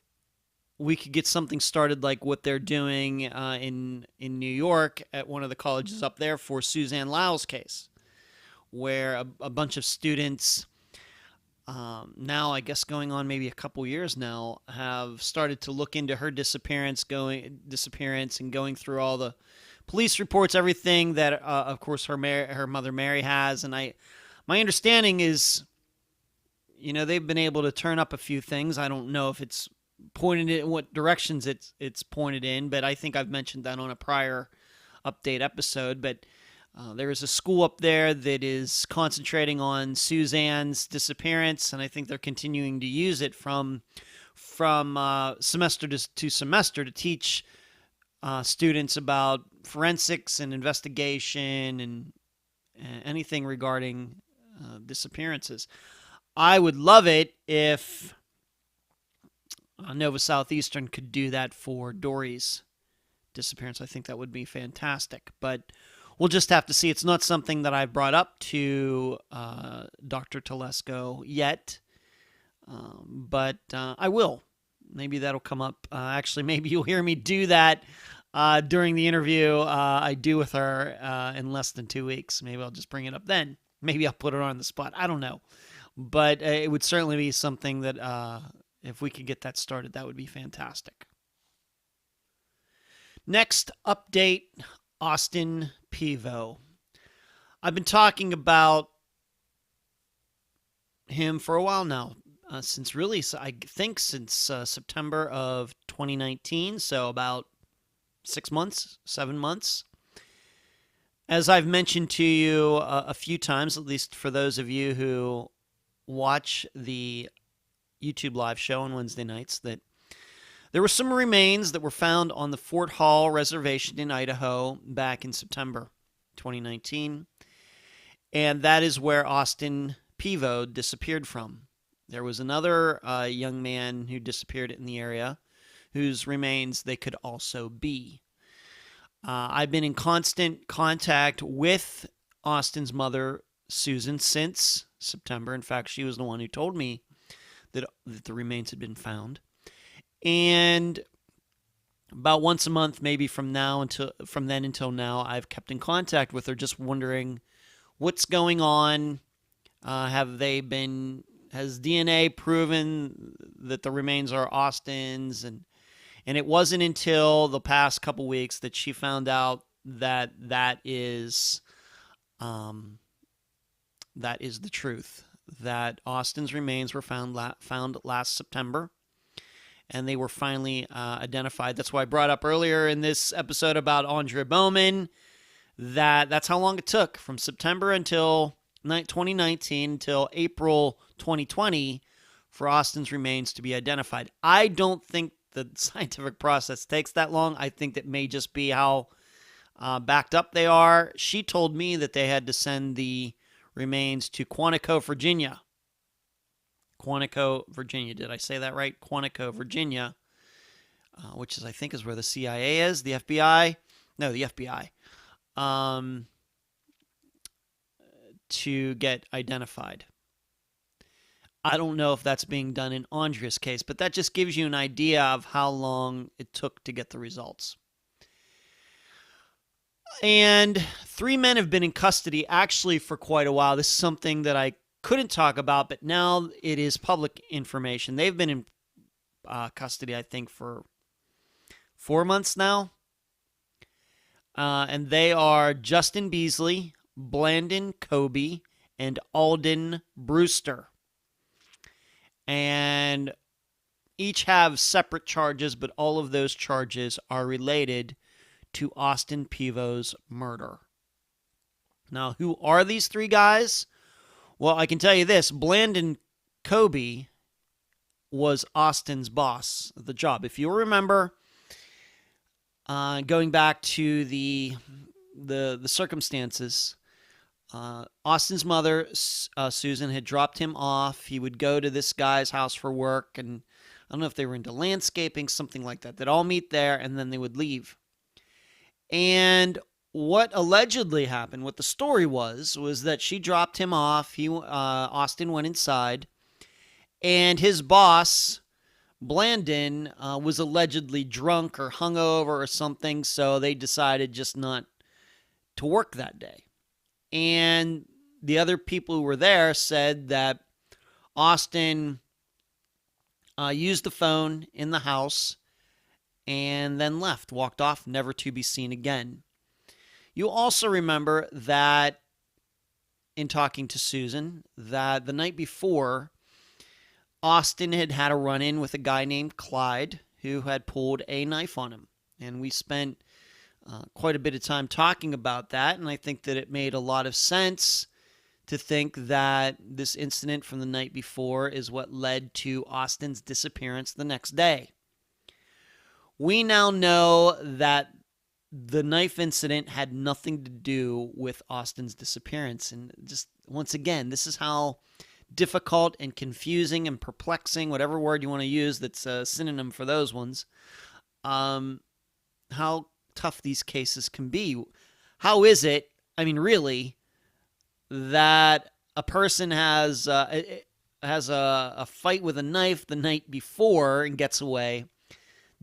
we could get something started like what they're doing in New York at one of the colleges up there for Suzanne Lyle's case, where a bunch of students, now I guess going on maybe a couple years now, have started to look into her disappearance and going through all the police reports, everything that, of course, her mother Mary has. And my understanding is, they've been able to turn up a few things. I don't know if it's pointed in what directions it's pointed in, but I think I've mentioned that on a prior update episode. But there is a school up there that is concentrating on Suzanne's disappearance, and I think they're continuing to use it from semester to semester to teach students about forensics and investigation and anything regarding disappearances. I would love it if Nova Southeastern could do that for Dory's disappearance. I think that would be fantastic. But we'll just have to see. It's not something that I've brought up to Dr. Telesco yet, but I will. Maybe that'll come up. Actually, maybe you'll hear me do that during the interview I do with her in less than 2 weeks. Maybe I'll just bring it up then. Maybe I'll put her on the spot. I don't know. But it would certainly be something that if we could get that started, that would be fantastic. Next update, Austin Pivo. I've been talking about him for a while now, since September of 2019, so about 7 months. As I've mentioned to you a few times, at least for those of you who watch the YouTube live show on Wednesday nights, that there were some remains that were found on the Fort Hall Reservation in Idaho back in September 2019, and that is where Austin Pivo disappeared from. There was another young man who disappeared in the area whose remains they could also be. I've been in constant contact with Austin's mother, Susan, since September. In fact, she was the one who told me that the remains had been found. And about once a month, maybe from then until now, I've kept in contact with her, just wondering what's going on. Has DNA proven that the remains are Austin's? And it wasn't until the past couple weeks that she found out that is the truth. That Austin's remains were found last September, and they were finally identified. That's why I brought up earlier in this episode about Andrea Bowman, that's how long it took from September until 2019 until April 2020 for Austin's remains to be identified. I don't think the scientific process takes that long. I think that may just be how backed up they are. She told me that they had to send the remains to Quantico, Virginia. Quantico, Virginia. Did I say that right? Quantico, Virginia, which I think is where the CIA is, the FBI. No, the FBI. To get identified. I don't know if that's being done in Andrea's case, but that just gives you an idea of how long it took to get the results. And 3 men have been in custody actually for quite a while. This is something that I couldn't talk about, but now it is public information. They've been in custody, I think, for 4 months now. And they are Justin Beasley, Blandon Kobe, and Alden Brewster. And each have separate charges, but all of those charges are related to Austin Pivo's murder. Now, who are these three guys? Well, I can tell you this: Blandon Kobe was Austin's boss of the job. If you remember, going back to the circumstances, Austin's mother, Susan, had dropped him off. He would go to this guy's house for work, and I don't know if they were into landscaping, something like that. They'd all meet there, and then they would leave. And what allegedly happened, what the story was that she dropped him off. Austin went inside, and his boss, Blandon, was allegedly drunk or hungover or something, so they decided just not to work that day. And the other people who were there said that Austin used the phone in the house and then left, walked off, never to be seen again. You also remember that in talking to Susan, that the night before, Austin had had a run-in with a guy named Clyde who had pulled a knife on him. And we spent quite a bit of time talking about that, and I think that it made a lot of sense to think that this incident from the night before is what led to Austin's disappearance the next day. We now know that the knife incident had nothing to do with Austin's disappearance. And just once again, this is how difficult and confusing and perplexing, whatever word you want to use that's a synonym for those ones, how tough these cases can be. How is it, I mean, really, that a person has a fight with a knife the night before and gets away,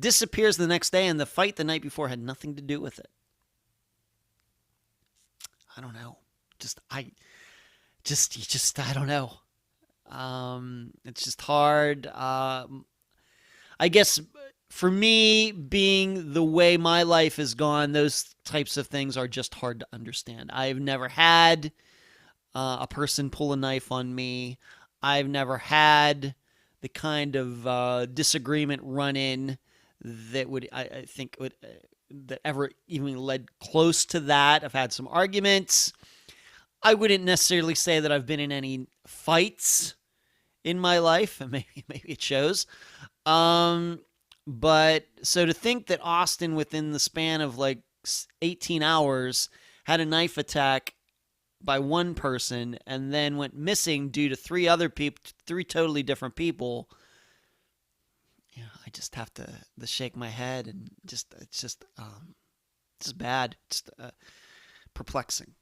disappears the next day, and the fight the night before had nothing to do with it? I don't know. I don't know. It's just hard. I guess for me, being the way my life has gone, those types of things are just hard to understand. I've never had a person pull a knife on me. I've never had the kind of disagreement run-in that would, I think, that ever even led close to that. I've had some arguments. I wouldn't necessarily say that I've been in any fights in my life, and maybe it shows. But so to think that Austin, within the span of like 18 hours, had a knife attack by one person and then went missing due to three totally different people, I just have to shake my head and it's just bad, just perplexing.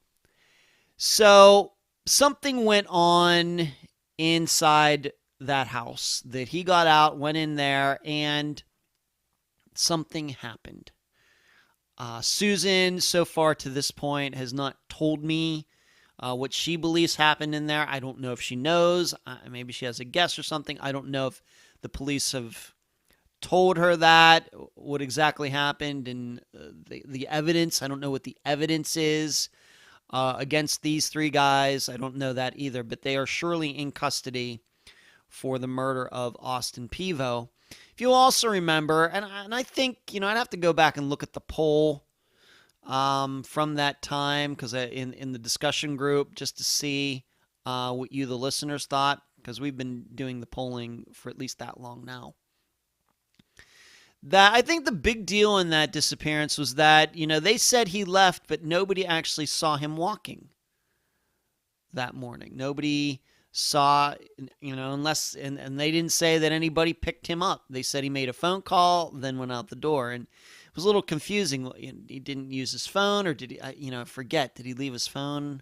So something went on inside that house, that he got out, went in there, and something happened. Susan, so far to this point, has not told me what she believes happened in there. I don't know if she knows. Maybe she has a guess or something. I don't know if the police have told her that, what exactly happened, and the evidence. I don't know what the evidence is against these three guys. I don't know that either, but they are surely in custody for the murder of Austin Pivo. If you also remember, and I think, I'd have to go back and look at the poll from that time, because in the discussion group, just to see what you, the listeners, thought, because we've been doing the polling for at least that long now. That I think the big deal in that disappearance was that, they said he left, but nobody actually saw him walking that morning. Nobody saw, unless, and they didn't say that anybody picked him up. They said he made a phone call, then went out the door. And it was a little confusing. He didn't use his phone, or did he, I forget, did he leave his phone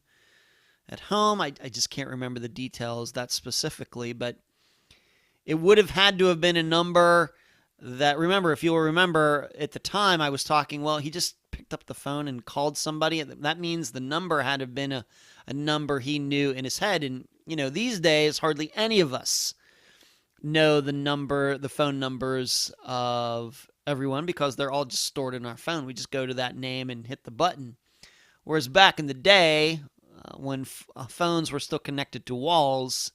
at home? I just can't remember the details that specifically, but it would have had to have been a number that, remember, if you'll remember, at the time I was talking, well, he just picked up the phone and called somebody. That means the number had to have been a number he knew in his head. And, these days, hardly any of us know the phone numbers of everyone, because they're all just stored in our phone. We just go to that name and hit the button. Whereas back in the day, when phones were still connected to walls,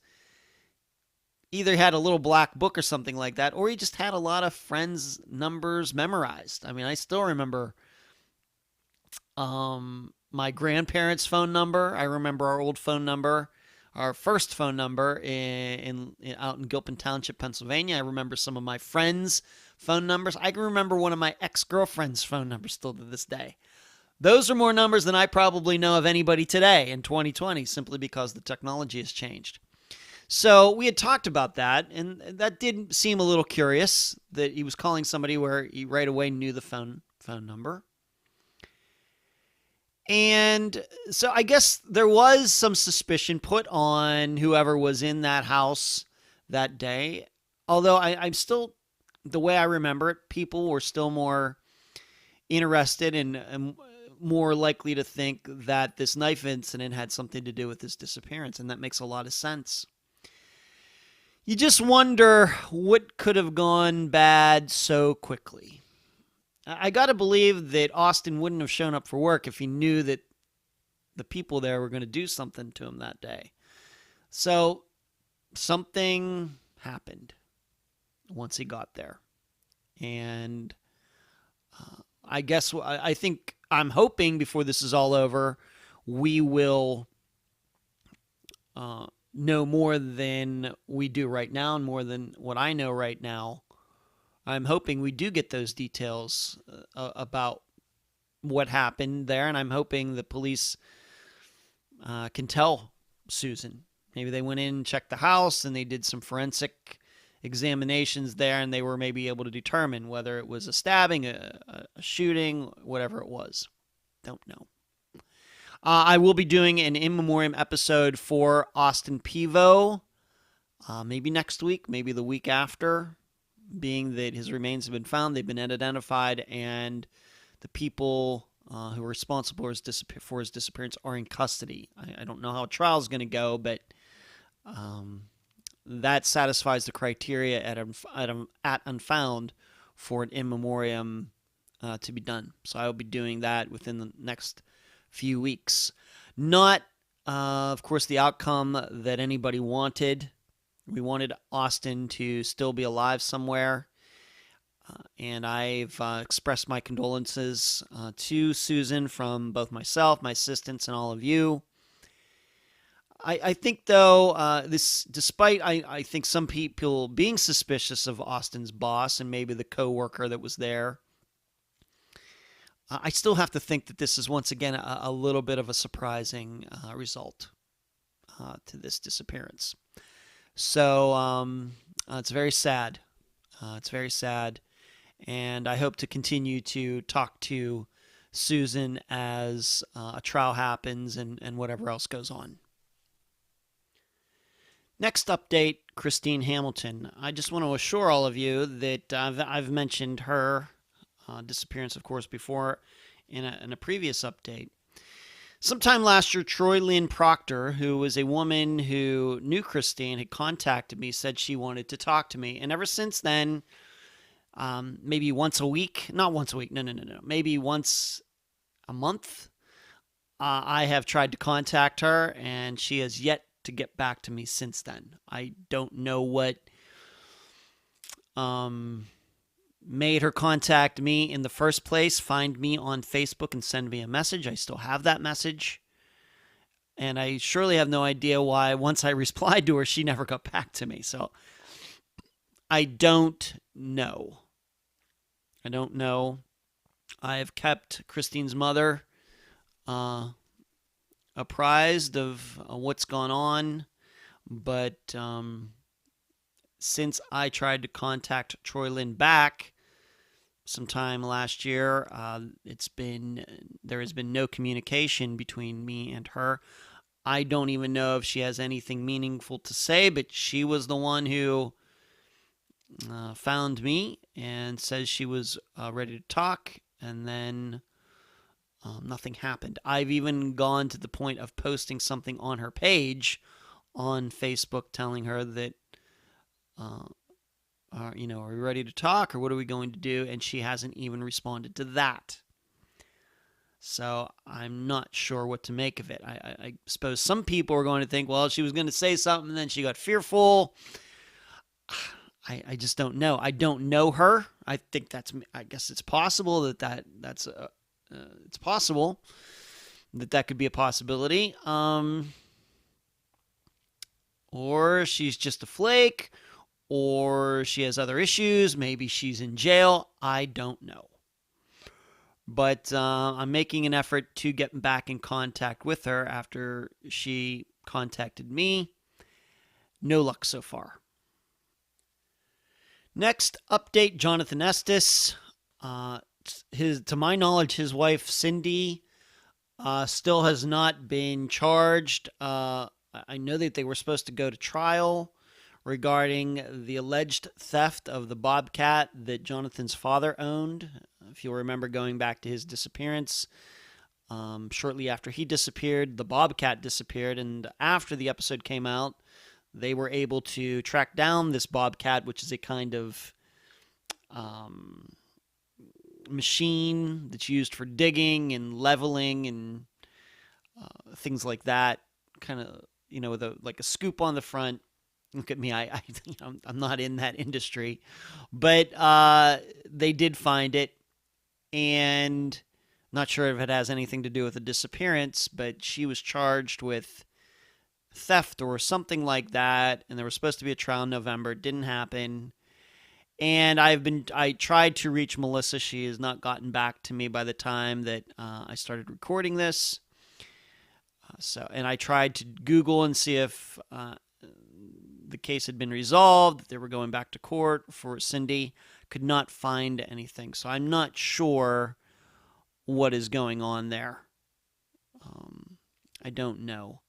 either had a little black book or something like that, or he just had a lot of friends' numbers memorized. I mean, I still remember my grandparents' phone number. I remember our old phone number. our first phone number out in Gilpin Township, Pennsylvania. I remember some of my friends' phone numbers. I can remember one of my ex-girlfriend's phone numbers still to this day. Those are more numbers than I probably know of anybody today in 2020, simply because the technology has changed. So we had talked about that, and that did seem a little curious that he was calling somebody where he right away knew the phone number. And so I guess there was some suspicion put on whoever was in that house that day. Although I'm still, the way I remember it, people were still more interested and more likely to think that this knife incident had something to do with his disappearance. And that makes a lot of sense. You just wonder what could have gone bad so quickly. I got to believe that Austin wouldn't have shown up for work if he knew that the people there were going to do something to him that day. So something happened once he got there. And I guess I'm hoping before this is all over, we will know more than we do right now and more than what I know right now. I'm hoping we do get those details about what happened there, and I'm hoping the police can tell Susan. Maybe they went in and checked the house, and they did some forensic examinations there, and they were maybe able to determine whether it was a stabbing, a shooting, whatever it was. Don't know. I will be doing an in memoriam episode for Austin Pivo, maybe next week, maybe the week after. Being that his remains have been found, they've been identified, and the people who are responsible for his disappearance are in custody. I don't know how a trial is going to go, but that satisfies the criteria at Unfound for an in memoriam to be done. So I will be doing that within the next few weeks. Not, of course, the outcome that anybody wanted. We wanted Austin to still be alive somewhere, and I've expressed my condolences to Susan from both myself, my assistants, and all of you. I think, though, despite I think some people being suspicious of Austin's boss and maybe the coworker that was there, I still have to think that this is once again a little bit of a surprising result to this disappearance. So it's very sad. It's very sad. And I hope to continue to talk to Susan as a trial happens and whatever else goes on. Next update, Christine Hamilton. I just want to assure all of you that I've mentioned her disappearance, of course, before in a previous update. Sometime last year, Troy Lynn Proctor, who was a woman who knew Christine, had contacted me, said she wanted to talk to me. And ever since then, maybe once a week, not once a week, no, maybe once a month, I have tried to contact her, and she has yet to get back to me since then. I don't know what made her contact me in the first place, find me on Facebook and send me a message. I still have that message. And I surely have no idea why, once I replied to her, she never got back to me. So I don't know. I have kept Christine's mother apprised of what's gone on. But since I tried to contact Troy Lynn back sometime last year, there has been no communication between me and her. I don't even know if she has anything meaningful to say, but she was the one who found me and says she was ready to talk, and then nothing happened. I've even gone to the point of posting something on her page on Facebook telling her that, are we ready to talk, or what are we going to do? And she hasn't even responded to that. So I'm not sure what to make of it. I suppose some people are going to think, well, she was going to say something, and then she got fearful. I just don't know. I don't know her. I guess it's possible it's possible that could be a possibility. or she's just a flake, or she has other issues. Maybe she's in jail. I don't know. But I'm making an effort to get back in contact with her after she contacted me. No luck so far. Next update, Jonathan Estes. To my knowledge, his wife Cindy still has not been charged. I know that they were supposed to go to trial regarding the alleged theft of the bobcat that Jonathan's father owned. If you'll remember, going back to his disappearance, shortly after he disappeared, the bobcat disappeared, and after the episode came out, they were able to track down this bobcat, which is a kind of machine that's used for digging and leveling and things like that. Kind of, with like a scoop on the front. Look at me, I'm not in that industry, but they did find it, and not sure if it has anything to do with the disappearance, but she was charged with theft or something like that, and there was supposed to be a trial in November. It didn't happen. And I tried to reach Melissa. She has not gotten back to me by the time that I started recording this. And I tried to Google and see if the case had been resolved, they were going back to court for Cindy. Could not find anything. So I'm not sure what is going on there. I don't know.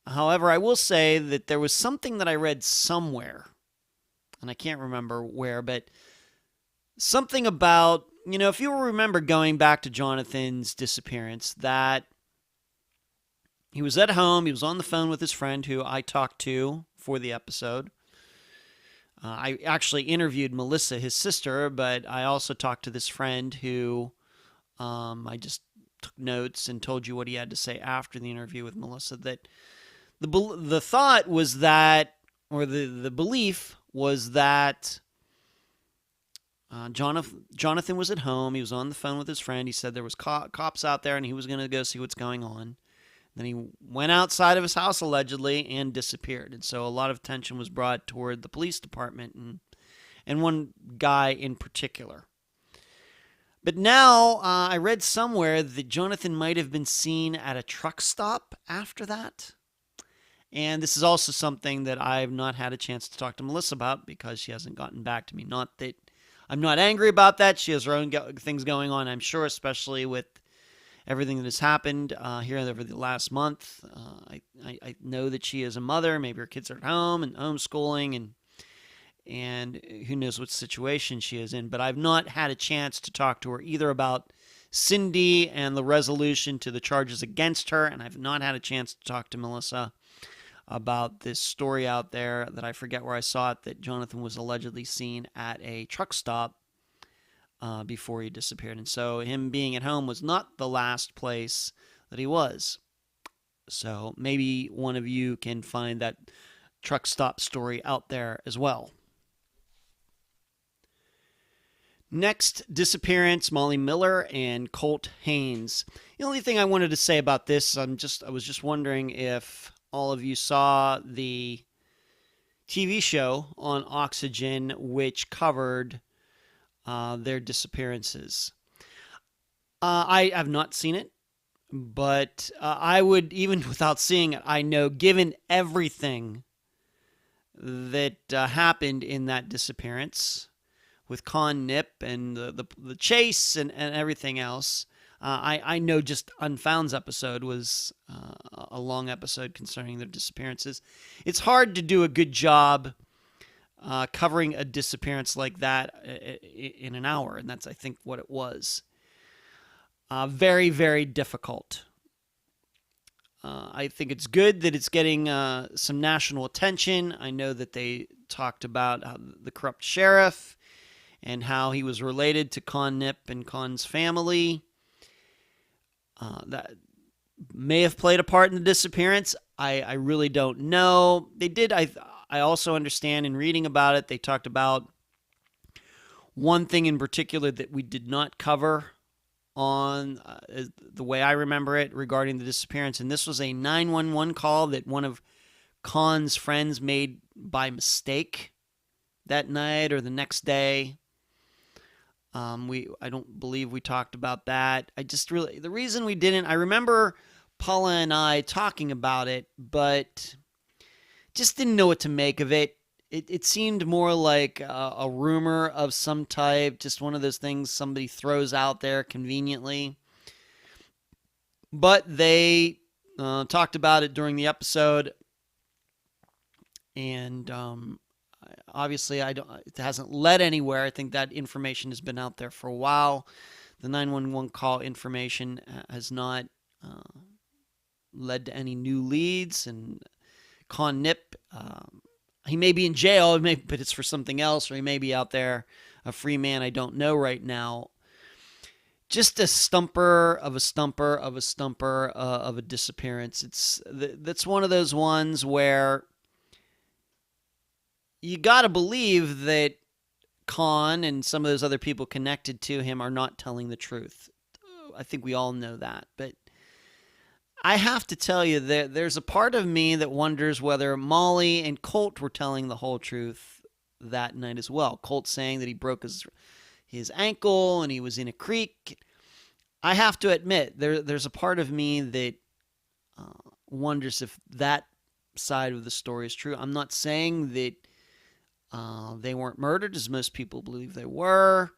However, I will say that there was something that I read somewhere, and I can't remember where, but something about, if you remember going back to Jonathan's disappearance, that he was at home, he was on the phone with his friend who I talked to for the episode. I actually interviewed Melissa, his sister, but I also talked to this friend who I just took notes and told you what he had to say after the interview with Melissa, that the thought was that, or the belief was that Jonathan was at home. He was on the phone with his friend. He said there was cops out there and he was going to go see what's going on. Then he went outside of his house, allegedly, and disappeared. And so a lot of attention was brought toward the police department and one guy in particular. But now I read somewhere that Jonathan might have been seen at a truck stop after that. And this is also something that I've not had a chance to talk to Melissa about because she hasn't gotten back to me. Not that I'm not angry about that. She has her own things going on, I'm sure, especially with everything that has happened here over the last month. I know that she is a mother. Maybe her kids are at home and homeschooling, and who knows what situation she is in. But I've not had a chance to talk to her either about Cindy and the resolution to the charges against her, and I've not had a chance to talk to Melissa about this story out there that I forget where I saw it, that Jonathan was allegedly seen at a truck stop before he disappeared. And so him being at home was not the last place that he was. So maybe one of you can find that truck stop story out there as well. Next, disappearance, Molly Miller and Colt Haynes. The only thing I wanted to say about this, I was just wondering if all of you saw the TV show on Oxygen, which covered their disappearances. I have not seen it, but I would, even without seeing it, I know, given everything that happened in that disappearance with Con Nip and the chase and everything else, I know just Unfound's episode was a long episode concerning their disappearances. It's hard to do a good job covering a disappearance like that in an hour, and that's, I think, what it was. Very, very difficult. I think it's good that it's getting some national attention. I know that they talked about the corrupt sheriff and how he was related to Con Nip and Con's family. That may have played a part in the disappearance. I really don't know. They did. I also understand in reading about it, they talked about one thing in particular that we did not cover on the way I remember it regarding the disappearance. And this was a 911 call that one of Khan's friends made by mistake that night or the next day. I don't believe we talked about that. The reason we didn't, I remember Paula and I talking about it, but just didn't know what to make of it. It seemed more like a rumor of some type, just one of those things somebody throws out there conveniently. But they talked about it during the episode, and obviously, it hasn't led anywhere. I think that information has been out there for a while. The 911 call information has not led to any new leads, and Con Nip, he may be in jail, but it's for something else, or he may be out there a free man. I don't know right now. Just a stumper of a stumper of a stumper of a disappearance. That's one of those ones where you got to believe that Khan and some of those other people connected to him are not telling the truth. I think we all know that. But I have to tell you that there's a part of me that wonders whether Molly and Colt were telling the whole truth that night as well. Colt saying that he broke his ankle and he was in a creek. I have to admit, there's a part of me that wonders if that side of the story is true. I'm not saying that they weren't murdered, as most people believe they were.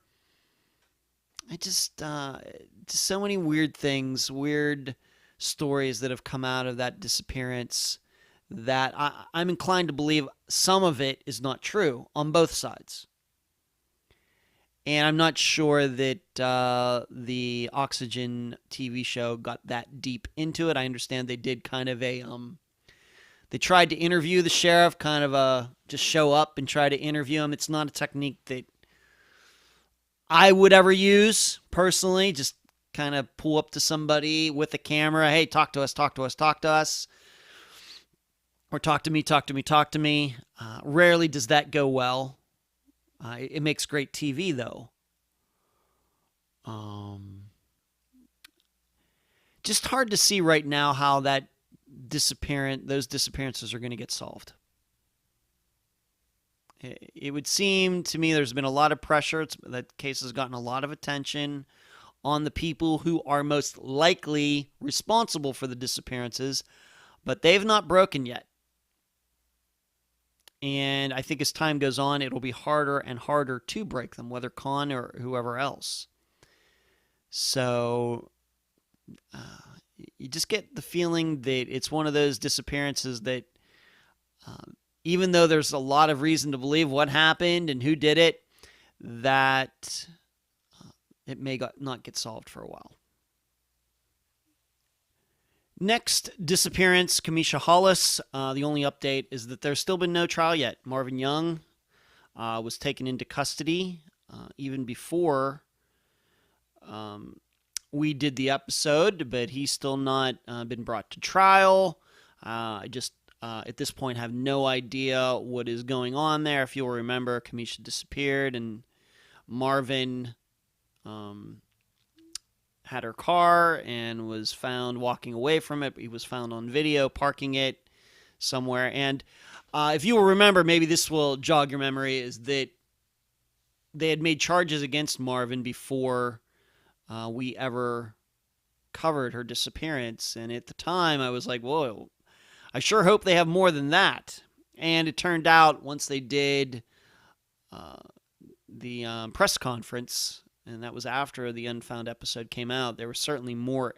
Just so many weird things, weird stories that have come out of that disappearance that I'm inclined to believe some of it is not true on both sides. And I'm not sure that the Oxygen TV show got that deep into it. I understand they did kind of they tried to interview the sheriff, kind of just show up and try to interview him. It's not a technique that I would ever use personally. Just kind of pull up to somebody with a camera. Hey, talk to us, talk to us, talk to us. Or talk to me, talk to me, talk to me. Rarely does that go well. It makes great TV, though. Just hard to see right now how those disappearances are going to get solved. It would seem to me there's been a lot of pressure. That case has gotten a lot of attention on the people who are most likely responsible for the disappearances, but they've not broken yet. And I think as time goes on, it'll be harder and harder to break them, whether Khan or whoever else. So you just get the feeling that it's one of those disappearances that even though there's a lot of reason to believe what happened and who did it, that it may not get solved for a while. Next disappearance, Kamisha Hollis. The only update is that there's still been no trial yet. Marvin Young was taken into custody even before we did the episode, but he's still not been brought to trial. I just, at this point, have no idea what is going on there. If you'll remember, Kamisha disappeared, and Marvin had her car and was found walking away from it. He was found on video parking it somewhere. And if you will remember, maybe this will jog your memory, is that they had made charges against Marvin before we ever covered her disappearance. And at the time, I was like, whoa, I sure hope they have more than that. And it turned out once they did the press conference, and that was after the Unfound episode came out, there was certainly more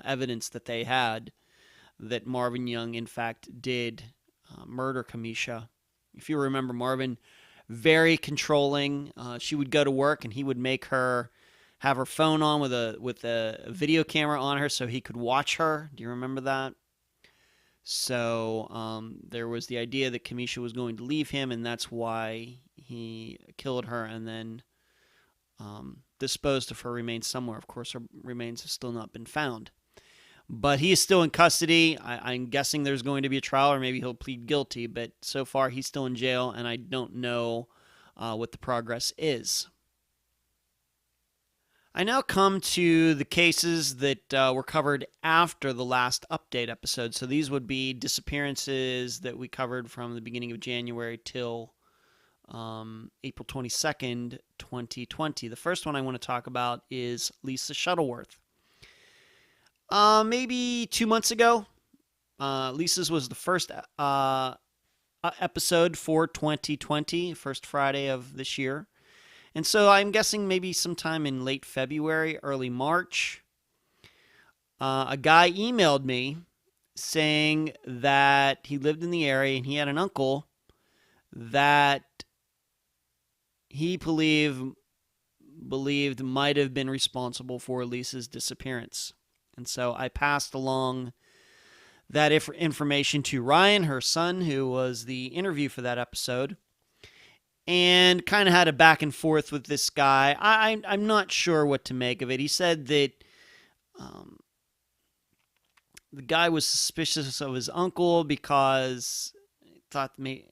evidence that they had that Marvin Young, in fact, did murder Kamisha. If you remember, Marvin, very controlling. She would go to work, and he would make her have her phone on with a video camera on her so he could watch her. Do you remember that? So there was the idea that Kamisha was going to leave him, and that's why he killed her and then disposed of her remains somewhere. Of course, her remains have still not been found. But he is still in custody. I'm guessing there's going to be a trial, or maybe he'll plead guilty. But so far, he's still in jail, and I don't know what the progress is. I now come to the cases that were covered after the last update episode. So these would be disappearances that we covered from the beginning of January till April 22nd, 2020. The first one I want to talk about is Lisa Shuttleworth. Maybe 2 months ago, Lisa's was the first episode for 2020, first Friday of this year. And so I'm guessing maybe sometime in late February, early March, a guy emailed me saying that he lived in the area and he had an uncle that he believed might have been responsible for Lisa's disappearance. And so I passed along that information to Ryan, her son, who was the interview for that episode, and kind of had a back and forth with this guy. I'm not sure what to make of it. He said that the guy was suspicious of his uncle because he thought it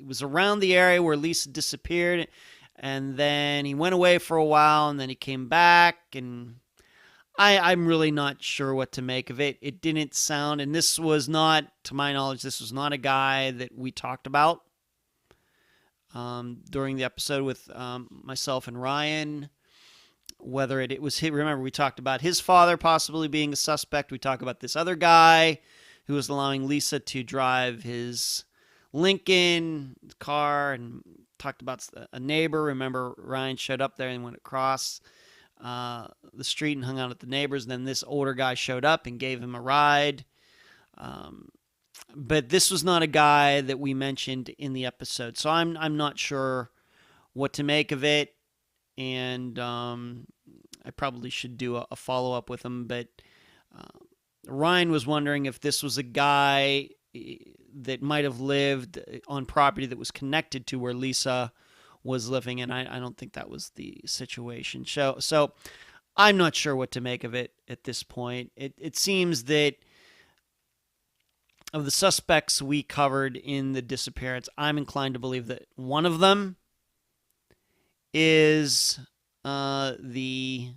was around the area where Lisa disappeared, and then he went away for a while, and then he came back, and I'm really not sure what to make of it. It didn't sound, and this was not, to my knowledge, this was not a guy that we talked about during the episode with myself and Ryan. Whether it was, remember, we talked about his father possibly being a suspect. We talked about this other guy who was allowing Lisa to drive his Lincoln car, and talked about a neighbor. Remember, Ryan showed up there and went across the street and hung out at the neighbors. Then this older guy showed up and gave him a ride. But this was not a guy that we mentioned in the episode, so I'm not sure what to make of it, and I probably should do a follow-up with him. But Ryan was wondering if this was a guy that might have lived on property that was connected to where Lisa was living, and I don't think that was the situation. So I'm not sure what to make of it at this point. It seems that of the suspects we covered in the disappearance, I'm inclined to believe that one of them is the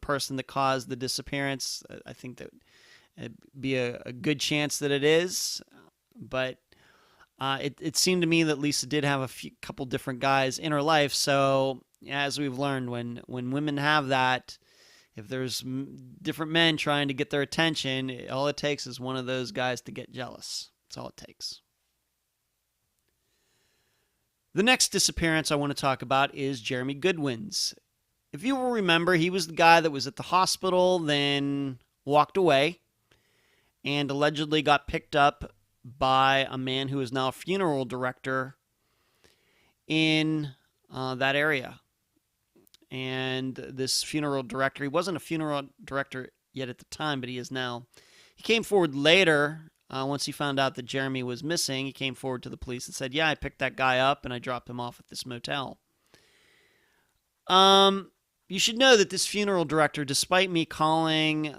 person that caused the disappearance. I think that it'd be a good chance that it is, but it seemed to me that Lisa did have a couple different guys in her life. So as we've learned, when women have that, if there's different men trying to get their attention, all it takes is one of those guys to get jealous. That's all it takes. The next disappearance I want to talk about is Jeremy Goodwin's. If you will remember, he was the guy that was at the hospital, then walked away, and allegedly got picked up by a man who is now a funeral director in that area. And this funeral director, he wasn't a funeral director yet at the time, but he is now. He came forward later, once he found out that Jeremy was missing. He came forward to the police and said, yeah, I picked that guy up and I dropped him off at this motel. You should know that this funeral director, despite me calling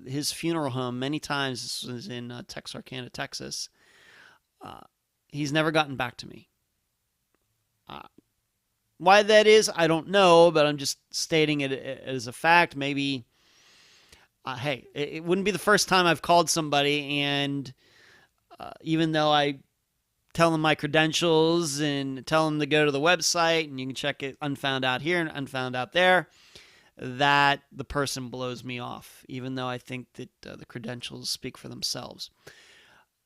his funeral home many times, this was in Texarkana, Texas, he's never gotten back to me. Why that is, I don't know, but I'm just stating it as a fact. Maybe, hey, it wouldn't be the first time I've called somebody, and even though I tell them my credentials and tell them to go to the website, and you can check it Unfound out here and Unfound out there, that the person blows me off, even though I think that the credentials speak for themselves.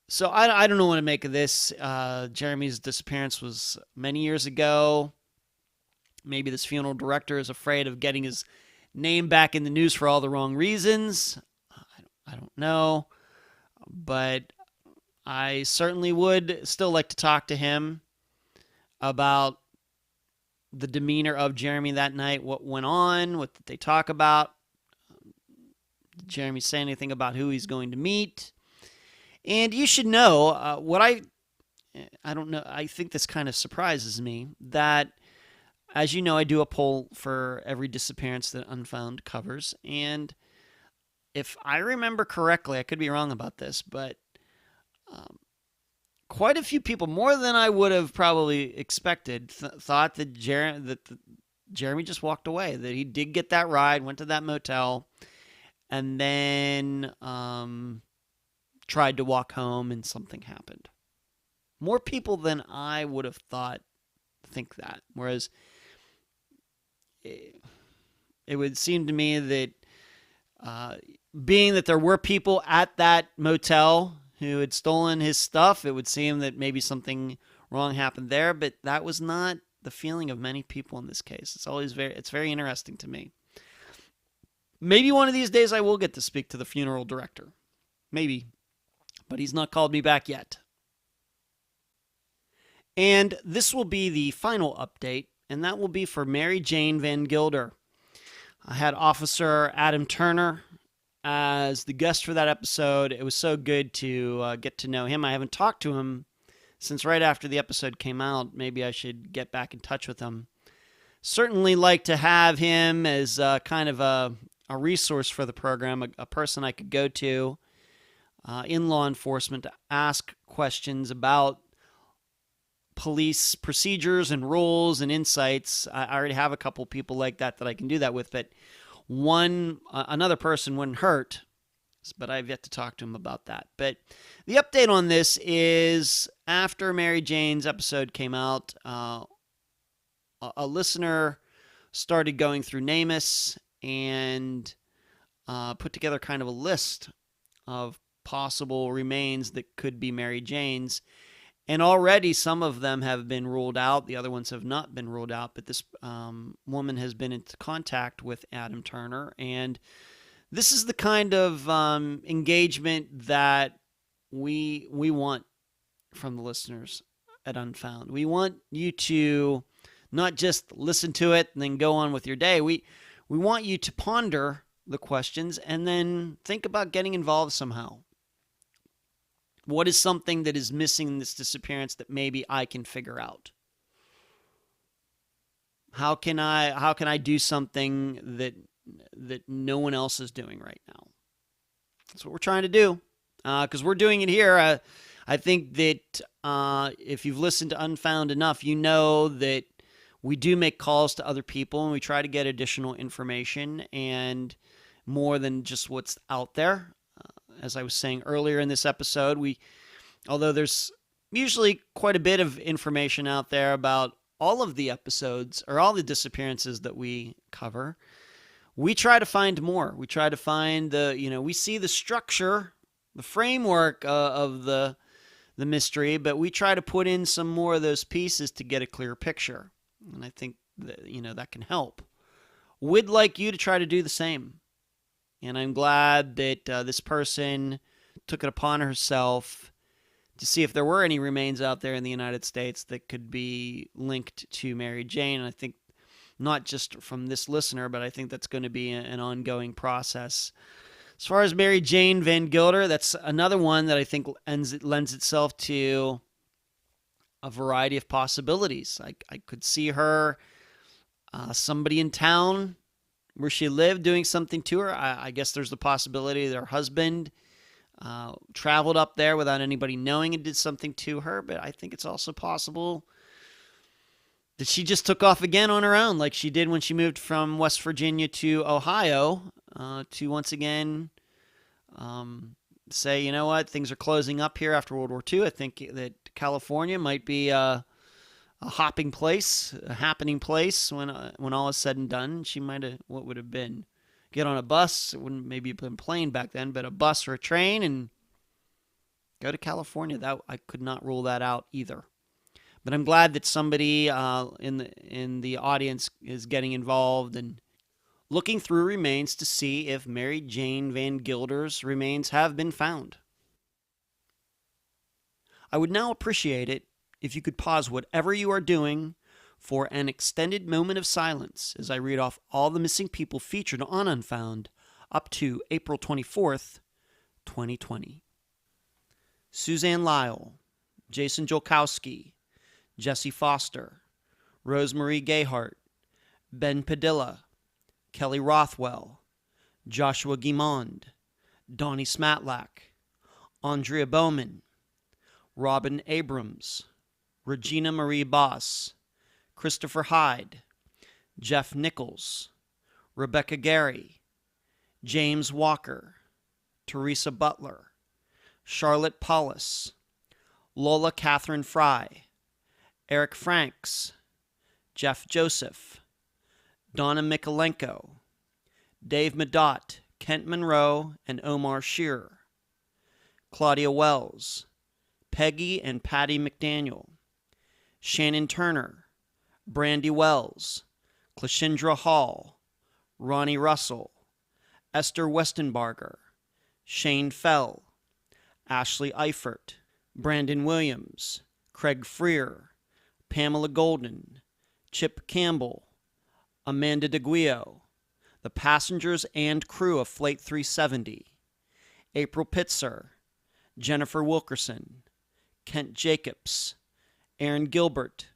So I don't know what to make of this. Jeremy's disappearance was many years ago. Maybe this funeral director is afraid of getting his name back in the news for all the wrong reasons. I don't know. But I certainly would still like to talk to him about the demeanor of Jeremy that night, what went on, what did they talk about. Did Jeremy say anything about who he's going to meet? And you should know, what I don't know, I think this kind of surprises me, that as you know, I do a poll for every disappearance that Unfound covers, and if I remember correctly, I could be wrong about this, but quite a few people, more than I would have probably expected, thought that Jeremy just walked away, that he did get that ride, went to that motel, and then tried to walk home and something happened. More people than I would have thought think that. Whereas it would seem to me that being that there were people at that motel who had stolen his stuff, it would seem that maybe something wrong happened there, but that was not the feeling of many people in this case. It's very interesting to me. Maybe one of these days I will get to speak to the funeral director. Maybe. But he's not called me back yet. And this will be the final update, and that will be for Mary Jane Van Gilder. I had Officer Adam Turner as the guest for that episode. It was so good to get to know him. I haven't talked to him since right after the episode came out. Maybe I should get back in touch with him. Certainly like to have him as kind of a resource for the program, a person I could go to in law enforcement to ask questions about police procedures and rules and insights. I already have a couple people like that I can do that with, but another person wouldn't hurt, but I've yet to talk to him about that. But the update on this is after Mary Jane's episode came out, a listener started going through NamUs and put together kind of a list of possible remains that could be Mary Jane's. And already some of them have been ruled out. The other ones have not been ruled out. But this woman has been in contact with Adam Turner. And this is the kind of engagement that we want from the listeners at Unfound. We want you to not just listen to it and then go on with your day. We want you to ponder the questions and then think about getting involved somehow. What is something that is missing in this disappearance that maybe I can figure out? How can I do something that no one else is doing right now? That's what we're trying to do, because we're doing it here. I think that if you've listened to Unfound enough, you know that we do make calls to other people and we try to get additional information and more than just what's out there. As I was saying earlier in this episode, although there's usually quite a bit of information out there about all of the episodes or all the disappearances that we cover, we try to find more. We try to find we see the structure, the framework of the mystery, but we try to put in some more of those pieces to get a clear picture. And I think that, that can help. We'd like you to try to do the same. And I'm glad that this person took it upon herself to see if there were any remains out there in the United States that could be linked to Mary Jane. And I think not just from this listener, but I think that's going to be an ongoing process. As far as Mary Jane Van Gilder, that's another one that I think lends itself to a variety of possibilities. I could see her, somebody in town where she lived doing something to her. I guess there's the possibility that her husband traveled up there without anybody knowing and did something to her. But I think it's also possible that she just took off again on her own, like she did when she moved from West Virginia to Ohio, to once again say, you know what, things are closing up here after World War II. I think that California might be a happening place when all is said and done. She might have, what would have been, get on a bus. It wouldn't maybe have been a plane back then, but a bus or a train and go to California. That I could not rule that out either. But I'm glad that somebody in the audience is getting involved and looking through remains to see if Mary Jane Van Gilder's remains have been found. I would now appreciate it if you could pause whatever you are doing for an extended moment of silence as I read off all the missing people featured on Unfound up to April 24th, 2020. Suzanne Lyle, Jason Jolkowski, Jesse Foster, Rosemarie Gayhart, Ben Padilla, Kelly Rothwell, Joshua Guimond, Donnie Smatlack, Andrea Bowman, Robin Abrams, Regina Marie Boss, Christopher Hyde, Jeff Nichols, Rebecca Gary, James Walker, Teresa Butler, Charlotte Paulus, Lola Catherine Fry, Eric Franks, Jeff Joseph, Donna Mikolenko, Dave Medot, Kent Monroe, and Omar Shearer, Claudia Wells, Peggy and Patty McDaniel, Shannon Turner, Brandy Wells, Clashendra Hall, Ronnie Russell, Esther Westenbarger, Shane Fell, Ashley Eifert, Brandon Williams, Craig Freer, Pamela Golden, Chip Campbell, Amanda DeGuio, the passengers and crew of Flight 370, April Pitzer, Jennifer Wilkerson, Kent Jacobs, Aaron Gilbert,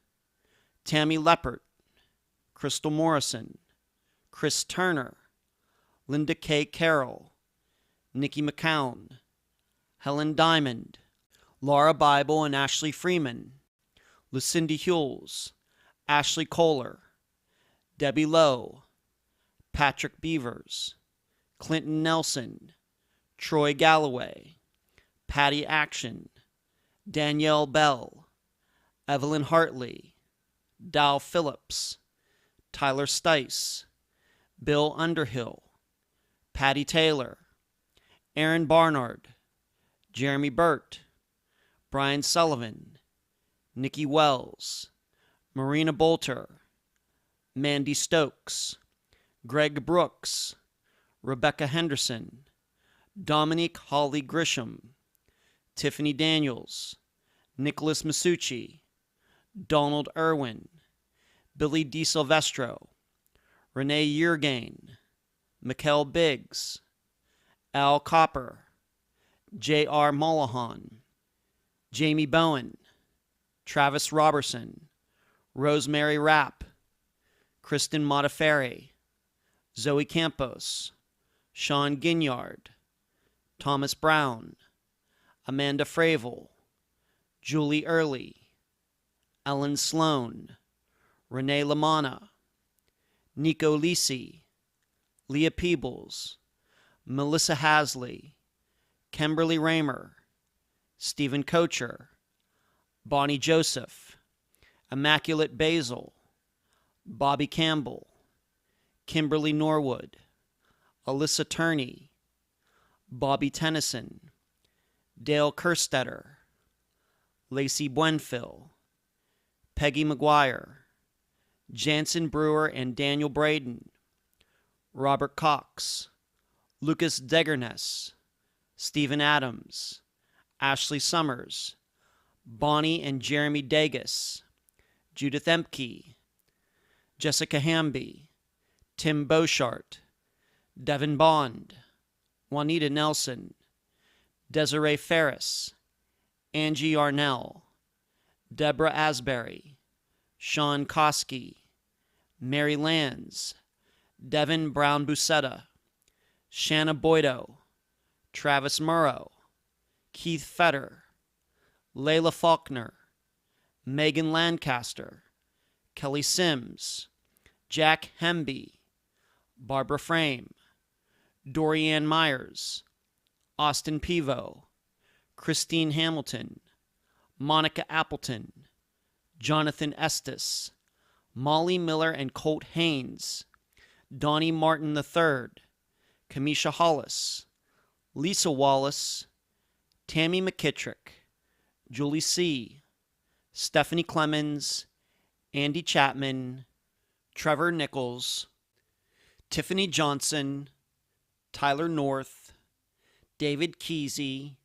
Tammy Leppert, Crystal Morrison, Chris Turner, Linda K. Carroll, Nikki McCown, Helen Diamond, Laura Bible and Ashley Freeman, Lucinda Hewells, Ashley Kohler, Debbie Lowe, Patrick Beavers, Clinton Nelson, Troy Galloway, Patty Action, Danielle Bell, Evelyn Hartley, Dal Phillips, Tyler Stice, Bill Underhill, Patty Taylor, Aaron Barnard, Jeremy Burt, Brian Sullivan, Nikki Wells, Marina Bolter, Mandy Stokes, Greg Brooks, Rebecca Henderson, Dominique Holly Grisham, Tiffany Daniels, Nicholas Masucci, Donald Irwin, Billy DiSilvestro, Renee Yeargain, Mikkel Biggs, Al Copper, J.R. Mullahan, Jamie Bowen, Travis Robertson, Rosemary Rapp, Kristen Modafferi, Zoe Campos, Sean Ginyard, Thomas Brown, Amanda Fravel, Julie Early, Ellen Sloan, Renee Lamanna, Nico Lisi, Leah Peebles, Melissa Hasley, Kimberly Raymer, Stephen Kocher, Bonnie Joseph, Immaculate Basil, Bobby Campbell, Kimberly Norwood, Alyssa Turney, Bobby Tennyson, Dale Kerstetter, Lacey Buenfil, Peggy McGuire, Jansen Brewer and Daniel Braden, Robert Cox, Lucas Degerness, Stephen Adams, Ashley Summers, Bonnie and Jeremy Degas, Judith Emke, Jessica Hamby, Tim Beauchart, Devin Bond, Juanita Nelson, Desiree Ferris, Angie Arnell, Deborah Asbury, Sean Koski, Mary Lands, Devin Brown Busetta, Shanna Boydo, Travis Murrow, Keith Fetter, Layla Faulkner, Megan Lancaster, Kelly Sims, Jack Hemby, Barbara Frame, Dorianne Myers, Austin Pivo, Christine Hamilton, Monica Appleton, Jonathan Estes, Molly Miller and Colt Haynes, Donnie Martin III, Kamisha Hollis, Lisa Wallace, Tammy McKittrick, Julie C., Stephanie Clemens, Andy Chapman, Trevor Nichols, Tiffany Johnson, Tyler North, David Kesey,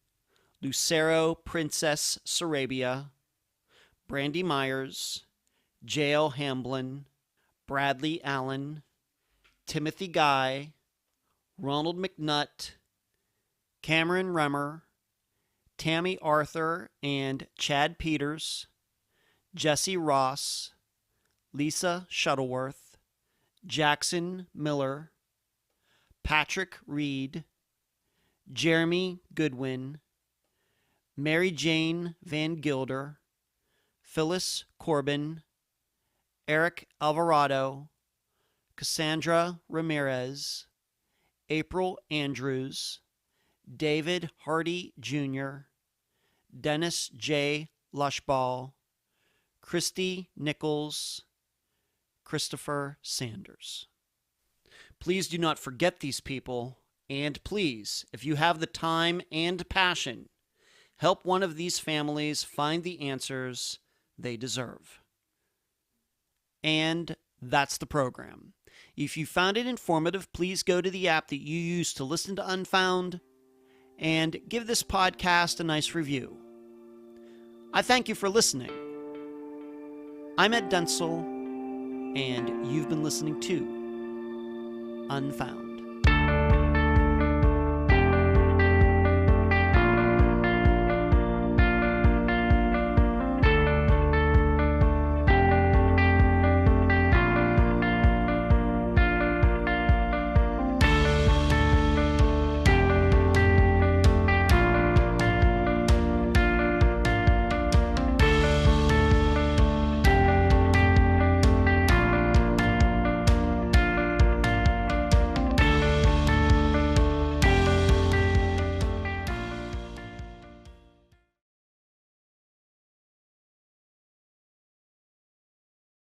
Lucero Princess Sarabia, Brandy Myers, J.L. Hamblin, Bradley Allen, Timothy Guy, Ronald McNutt, Cameron Remmer, Tammy Arthur and Chad Peters, Jesse Ross, Lisa Shuttleworth, Jackson Miller, Patrick Reed, Jeremy Goodwin, Mary Jane Van Gilder, Phyllis Corbin, Eric Alvarado, Cassandra Ramirez, April Andrews, David Hardy Jr., Dennis J. Lushball, Christy Nichols, Christopher Sanders. Please do not forget these people, and please, if you have the time and passion, help one of these families find the answers they deserve. And that's the program. If you found it informative, please go to the app that you use to listen to Unfound and give this podcast a nice review. I thank you for listening. I'm Ed Dentzel, and you've been listening to Unfound.